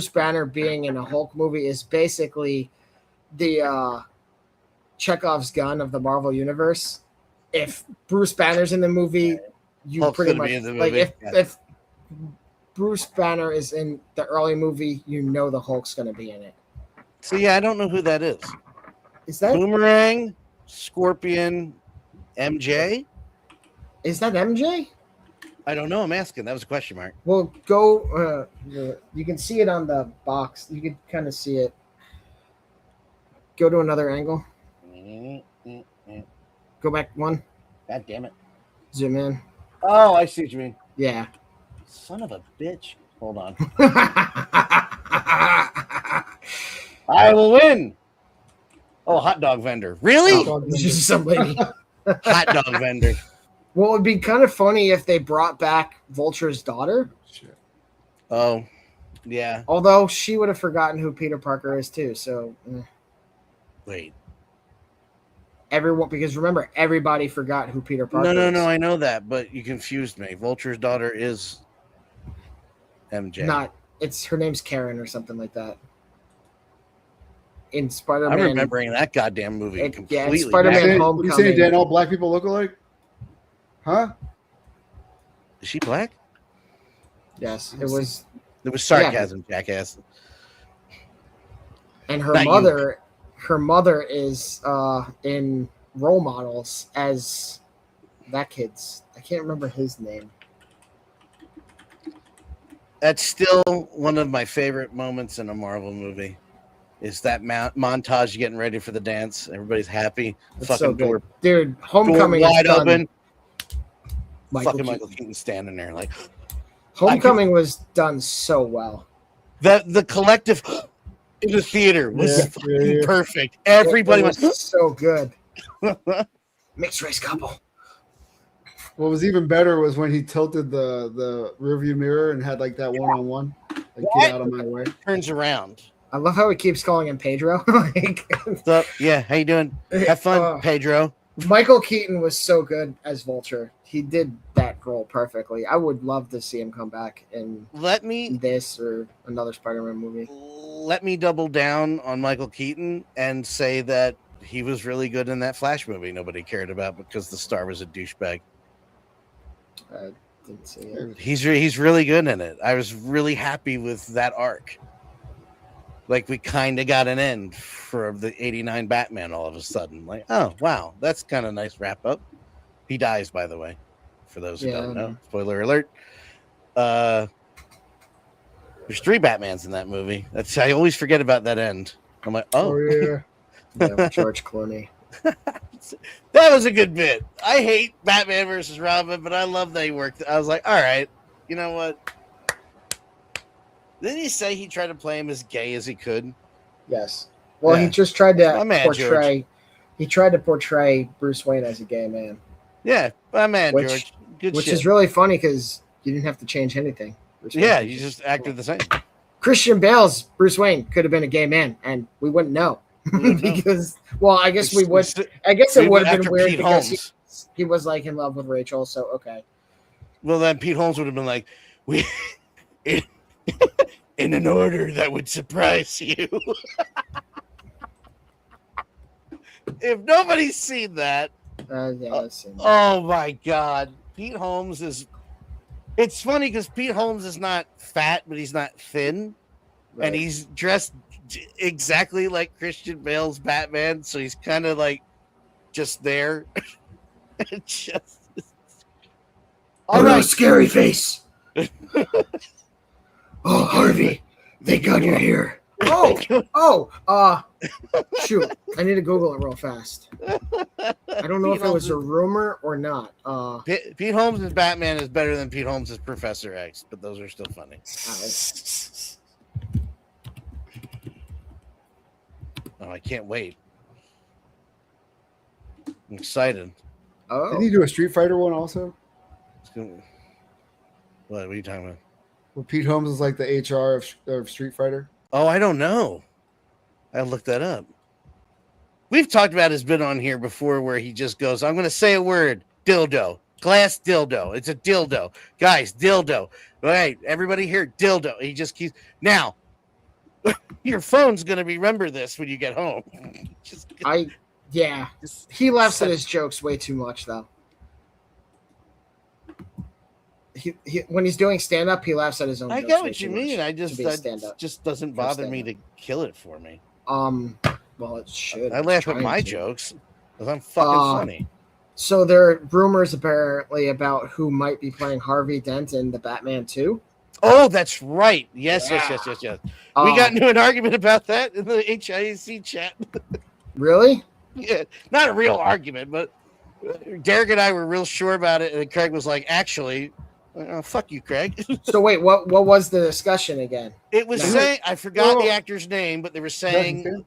Banner being in a Hulk movie is basically the Chekhov's gun of the Marvel universe. If Bruce Banner's in the movie, you Hulk's pretty gonna much be in the like movie. if Bruce Banner is in the early movie, you know the Hulk's going to be in it. So yeah, I don't know who that is. Is that Boomerang, Scorpion, MJ? Is that MJ? I don't know. I'm asking. That was a question mark. Well, go. You can see it on the box. You can kind of see it. Go to another angle. Go back one. God damn it. Zoom in. Oh, I see what you mean. Yeah. Son of a bitch. Hold on. I will win. Oh, hot dog vendor. Really? Just some lady. Hot dog vendor. Well, it'd be kind of funny if they brought back Vulture's daughter. Oh, yeah. Although she would have forgotten who Peter Parker is too. So, Wait. Everyone, because remember, everybody forgot who Peter Parker is. No. I know that, but you confused me. Vulture's daughter is MJ. Her name's Karen or something like that. In Spider-Man, I'm remembering that goddamn movie completely. Yeah, in Spider-Man Homecoming. You saying Dan, all black people look alike? Huh? Is she black? Yes, it was sarcasm, jackass. And her mother is in Role Models as that kid's. I can't remember his name. That's still one of my favorite moments in a Marvel movie. Is that montage getting ready for the dance? Everybody's happy. It's fucking so good. door, Dude, Homecoming door wide is done. open. Michael Michael Keaton standing there like. Homecoming was done so well. The collective in the theater was perfect. Everybody was so good. Mixed race couple. What was even better was when he tilted the rearview mirror and had like that one-on-one. Like, get out of my way. Turns around. I love how he keeps calling him Pedro. What's up? Yeah, how you doing? Have fun, Pedro. Michael Keaton was so good as Vulture. He did that role perfectly. I would love to see him come back in this or another Spider-Man movie. Let me double down on Michael Keaton and say that he was really good in that Flash movie nobody cared about because the star was a douchebag. I didn't see it. He's really good in it. I was really happy with that arc. Like, we kind of got an end for the 89 Batman all of a sudden. Like, oh, wow, that's kind of nice wrap up. He dies, by the way, for those who don't know. Spoiler alert. There's 3 Batmans in that movie. I always forget about that end. I'm like, yeah. George Clooney. That was a good bit. I hate Batman versus Robin, but I love that he worked. I was like, all right, you know what? Didn't he say he tried to play him as gay as he could? Yes. Well, he just tried to portray. He tried to portray Bruce Wayne as a gay man. Yeah, my man, George. Good which shit. Is really funny because you didn't have to change anything. Yeah, you just acted the same. Christian Bale's Bruce Wayne could have been a gay man, and we wouldn't know because. Well, I guess we would. I guess it would have been weird because he was like in love with Rachel. So okay. Well, then Pete Holmes would have been like, "We." In an order that would surprise you. If nobody's seen that, oh my God, Pete Holmes is. It's funny because Pete Holmes is not fat, but he's not thin, and he's dressed exactly like Christian Bale's Batman, so he's kind of like just there. All right, scary face. Oh, Harvey, thank God you're here. Shoot. I need to Google it real fast. I don't know if it was a rumor or not. Pete Holmes' Batman is better than Pete Holmes' Professor X, but those are still funny. Oh, I can't wait. I'm excited. Oh. Didn't you do a Street Fighter one also? What are you talking about? Where Pete Holmes is like the HR of Street Fighter. Oh, I don't know. I looked that up. We've talked about his bit on here before where he just goes, I'm going to say a word, dildo, glass dildo. It's a dildo. Guys, dildo. All right, everybody here, dildo. He just keeps. Now, your phone's going to remember this when you get home. He laughs at his jokes way too much, though. He when he's doing stand-up, he laughs at his own jokes. I get what you mean. I just doesn't bother me to kill it for me. Well, it should. I laugh at my jokes because I'm fucking funny. So there are rumors apparently about who might be playing Harvey Dent in the Batman 2. Oh, that's right. Yes. We got into an argument about that in the 𝗖ście chat. Really? Yeah, not a real argument, but Derek and I were real sure about it, and Craig was like, actually, fuck you, Craig. So wait, what was the discussion again? It was saying, I forgot the actor's name, but they were saying...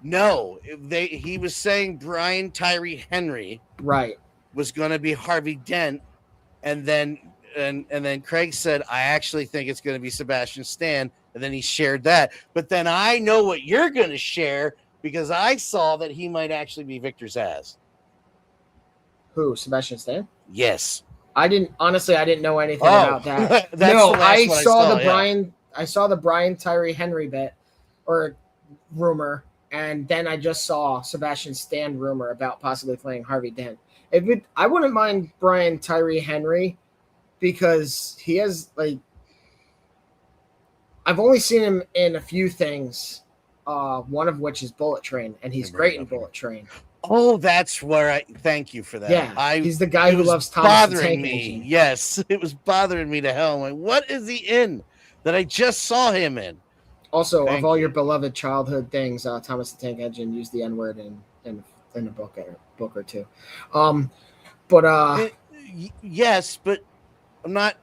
No, he was saying BrianTyreeHenry was going to be Harvey Dent, and then Craig said, I actually think it's going to be Sebastian Stan, and then he shared that. But then I know what you're going to share because I saw that he might actually be Victor Zsasz. Who, Sebastian Stan? Yes. I didn't know anything about that. I saw the BrianTyreeHenry bit or rumor. And then I just saw Sebastian Stan rumor about possibly playing Harvey Dent. I wouldn't mind BrianTyreeHenry because he has I've only seen him in a few things. One of which is Bullet Train, and he's great in Bullet Train. Oh, that's where thank you for that. Yeah, he's the guy who loves Thomas the Tank Engine. Yes, it was bothering me to hell. I'm like, what is he in that I just saw him in? Also, of all your beloved childhood things, Thomas the Tank Engine used the N-word in a book or two. Yes, but I'm not.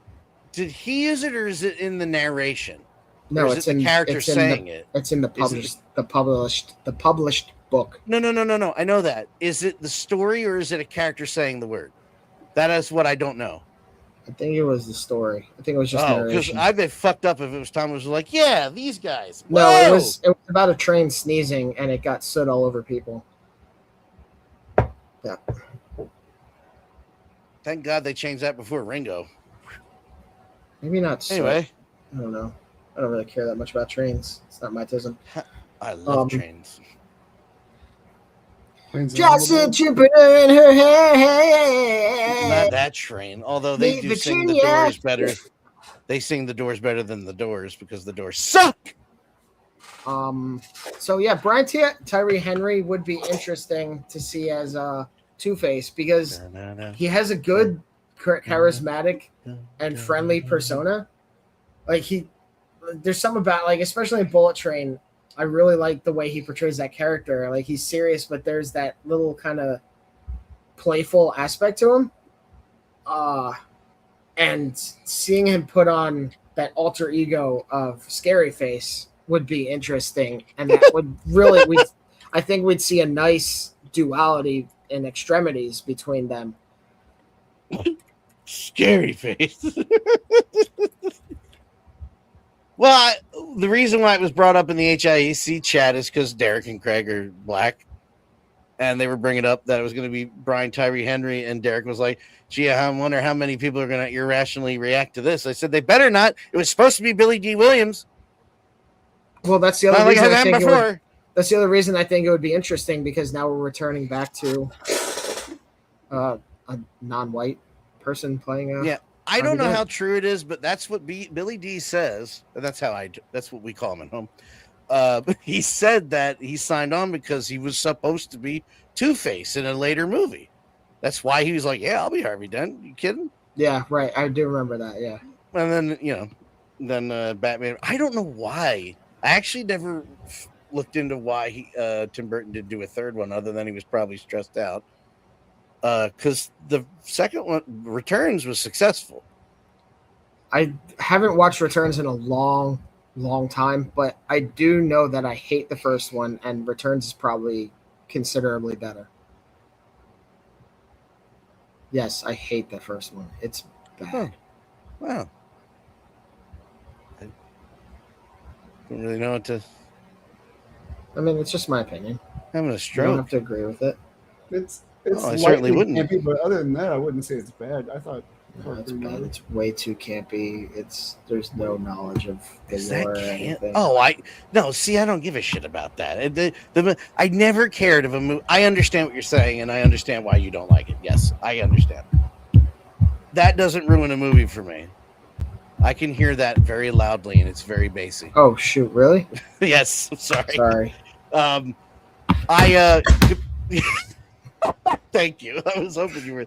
Did he use it, or is it in the narration? No, it's in the character saying it. It's in the published book. No. I know that. Is it the story, or is it a character saying the word? That is what I don't know. I think it was the story. I think it was just narration. Because I'd be fucked up if it was Tom was like, yeah, these guys. No, it was about a train sneezing and it got soot all over people. Yeah. Thank God they changed that before Ringo. Maybe not soot. Anyway. I don't know. I don't really care that much about trains. It's not my tism. I love trains. Justin Jupiter in her hair. Not that train. Although they do sing the Doors better. They sing the Doors better than the Doors because the Doors suck. So yeah, BrianTyreeHenry would be interesting to see as Two-Face because he has a good, charismatic, and friendly persona. There's something about especially in Bullet Train. I really like the way he portrays that character. He's serious, but there's that little kind of playful aspect to him. And seeing him put on that alter ego of Scary Face would be interesting. And that would really, I think we'd see a nice duality in extremities between them. Scary Face. Well, the reason why it was brought up in the 𝗖ście chat is because Derek and Craig are black, and they were bringing up that it was going to be BrianTyreeHenry, and Derek was like, gee, I wonder how many people are going to irrationally react to this. I said, they better not. It was supposed to be Billy D. Williams. Well, that's the other reason that's the other reason I think it would be interesting, because now we're returning back to a non-white person playing I don't know how true it is, but that's what Billy D says. That's what we call him at home. He said that he signed on because he was supposed to be Two-Face in a later movie. That's why he was like, yeah, I'll be Harvey Dent. You kidding? Yeah, right. I do remember that, yeah. And then, Batman. I don't know why. I actually never looked into why Tim Burton did do a third one, other than he was probably stressed out. Because the second one, Returns, was successful. I haven't watched Returns in a long time, but I do know that I hate the first one, and Returns is probably considerably better. Yes, I hate the first one. It's bad. Wow. Don't really know what to. I mean, it's just my opinion. Having a You don't stroke. have to agree with it. It's I certainly lightly wouldn't. campy, but other than that, I wouldn't say it's bad. I thought No, it's bad. It's way too campy. There's no knowledge of the Is lore that or anything. no. See, I don't give a shit about that. I never cared of a movie. I understand what you're saying, and I understand why you don't like it. Yes, I understand. That doesn't ruin a movie for me. I can hear that very loudly, and it's very bassy. Oh shoot! Really? Yes. Sorry. Sorry. Thank you. I was hoping you were.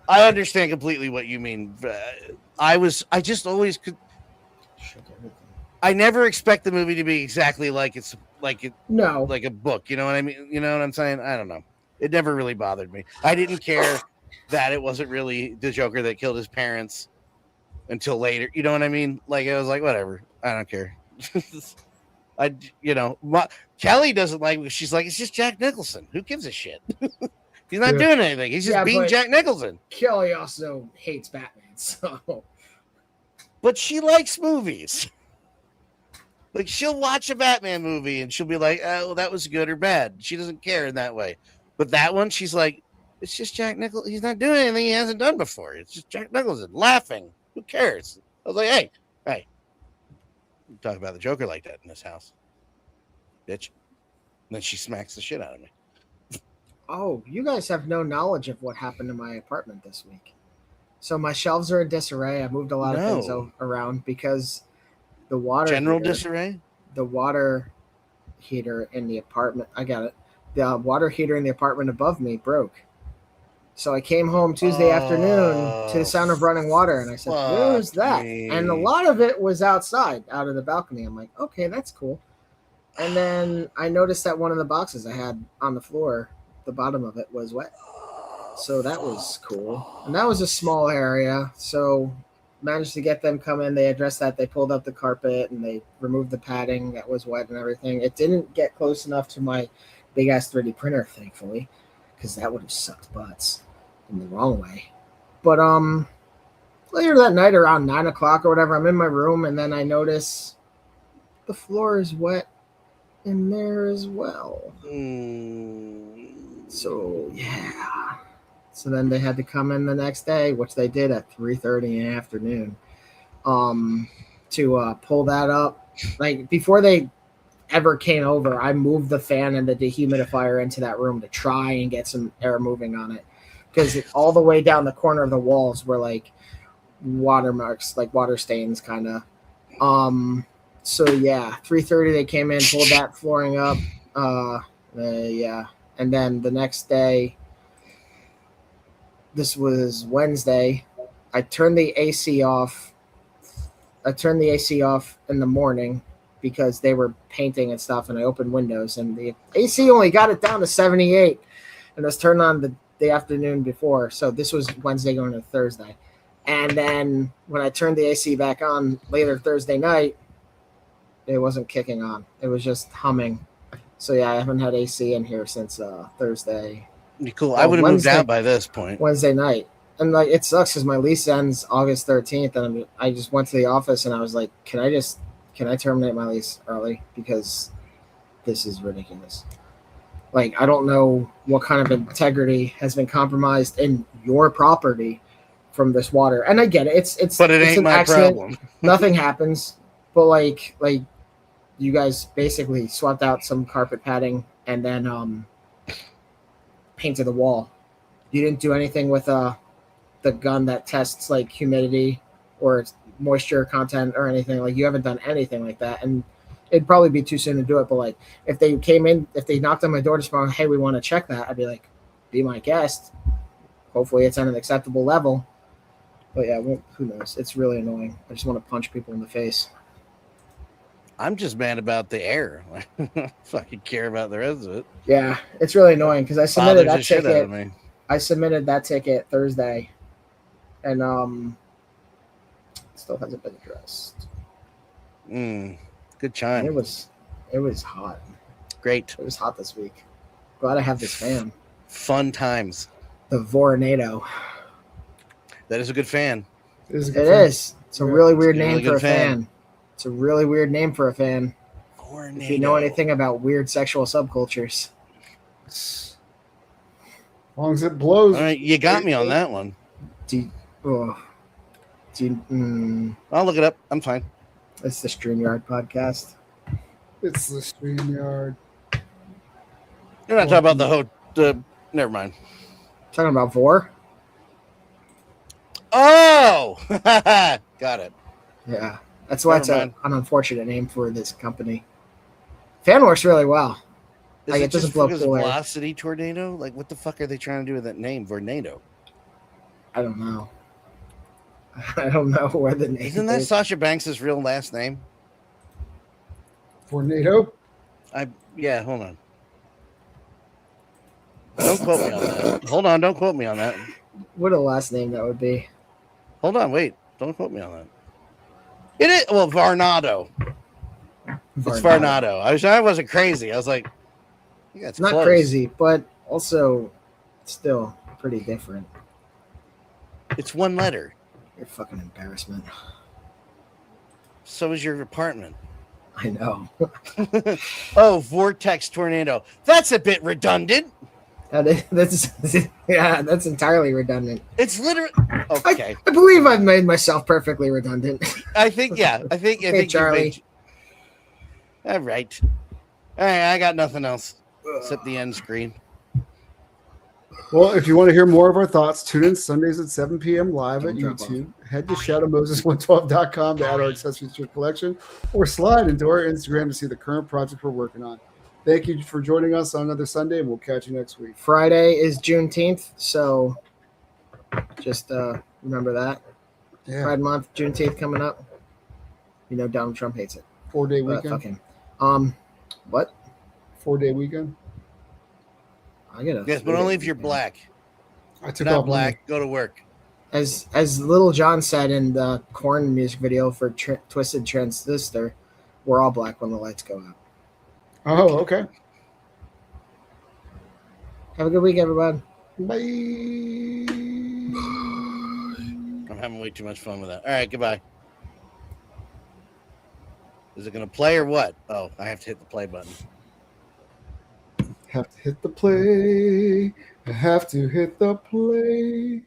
I understand completely what you mean. I just always could. I never expect the movie to be exactly like like a book. You know what I mean? You know what I'm saying? I don't know. It never really bothered me. I didn't care that it wasn't really the Joker that killed his parents until later. You know what I mean? Like, I was like, whatever. I don't care. Kelly doesn't like me. She's like, it's just Jack Nicholson. Who gives a shit? He's not doing anything. He's just being Jack Nicholson. Kelly also hates Batman, so. But she likes movies. Like, she'll watch a Batman movie and she'll be like, oh, that was good or bad. She doesn't care in that way. But that one, she's like, it's just Jack Nicholson. He's not doing anything he hasn't done before. It's just Jack Nicholson laughing. Who cares? I was like, hey. You talk about the Joker like that in this house, bitch. And then she smacks the shit out of me. Oh, you guys have no knowledge of what happened to my apartment this week. So my shelves are in disarray. I moved a lot of things around because the water disarray. The water heater in the apartment. I got it. The water heater in the apartment above me broke. So I came home Tuesday afternoon to the sound of running water, and I said, "Where's that?" And a lot of it was outside, out of the balcony. I'm like, "Okay, that's cool." And then I noticed that one of the boxes I had on the floor, the bottom of it was wet. So that was cool. And that was a small area. So managed to get them come in. They addressed that. They pulled up the carpet and they removed the padding that was wet and everything. It didn't get close enough to my big ass 3D printer, thankfully, because that would have sucked butts in the wrong way. But later that night around 9 o'clock or whatever, I'm in my room and then I notice the floor is wet in there as well. So yeah. So then they had to come in the next day, which they did at 3:30 in the afternoon, to pull that up. Like, before they ever came over, I moved the fan and the dehumidifier into that room to try and get some air moving on it, because all the way down the corner of the walls were like watermarks, like water stains, kind of. So yeah, 3:30 they came in, pulled that flooring up. Yeah, and then the next day. This was Wednesday. I turned the AC off. in the morning because they were painting and stuff, and I opened windows, and the AC only got it down to 78, and it was turned on the afternoon before. So this was Wednesday going to Thursday. And then when I turned the AC back on later Thursday night, it wasn't kicking on. It was just humming. So yeah, I haven't had AC in here since Thursday. Cool. I would have moved out by this point. Wednesday night. And like, it sucks because my lease ends August 13th, and I just went to the office and I was like, can I terminate my lease early, because this is ridiculous. Like, I don't know what kind of integrity has been compromised in your property from this water. And I get it. But it ain't an my accident. problem. Nothing happens. But like you guys basically swapped out some carpet padding and then painted the wall. You didn't do anything with the gun that tests like humidity or moisture content or anything. Like, you haven't done anything like that, and it'd probably be too soon to do it. But like, if they knocked on my door tomorrow, hey, we want to check that, I'd be like, be my guest. Hopefully it's on an acceptable level. But yeah, who knows? It's really annoying. I just want to punch people in the face. I'm just mad about the air. Fucking care about the rest of it. Yeah, it's really annoying because I submitted that ticket. I submitted that ticket Thursday, and still hasn't been addressed. Good chime. It was hot. Great. It was hot this week. Glad I have this fan. Fun times. The Vornado. That is a good fan. It is. It's a really weird name for a fan. It's a really weird name for a fan. Tornado. If you know anything about weird sexual subcultures. As long as it blows. All right, you got me on that one. I'll look it up. I'm fine. It's the StreamYard podcast. It's the StreamYard. You're not talking about never mind. Talking about Vor? Oh! Got it. Yeah. That's why it's an unfortunate name for this company. Fan works really well. Is it doesn't just blow because cool of air. Velocity Tornado? Like, what the fuck are they trying to do with that name, Vornado? I don't know. I don't know where the name Isn't that Sasha Banks' real last name? Tornado? Yeah, hold on. Don't quote me on that. Hold on, don't quote me on that. What a last name that would be. Hold on, wait. Don't quote me on that. It is Varnado. It's Varnado. I wasn't crazy. I was like, yeah, it's not close. crazy, but also still pretty different. It's one letter. You're a fucking embarrassment. So is your apartment. I know. Oh, Vortex Tornado. That's a bit redundant. That's entirely redundant. It's literally okay. I believe I've made myself perfectly redundant. I think Charlie. All right. I got nothing else except the end screen. Well, if you want to hear more of our thoughts, tune in Sundays at 7 p.m. live at YouTube. Head to shadowmoses112.com to add our accessories to your collection, or slide into our Instagram to see the current project we're working on. Thank you for joining us on another Sunday, and we'll catch you next week. Friday is Juneteenth, so just remember that. Yeah. Pride Month, Juneteenth coming up. You know Donald Trump hates it. 4-day weekend. Fuck him. What? 4-day weekend. I get Yes, but only if you're black. I took Not off black. Go to work. As Little John said in the Korn music video for Twisted Transistor, we're all black when the lights go out. Oh, okay. Have a good week, everybody. Bye. I'm having way too much fun with that. All right, goodbye. Is it going to play or what? Oh, I have to hit the play button. Have to hit the play. I have to hit the play.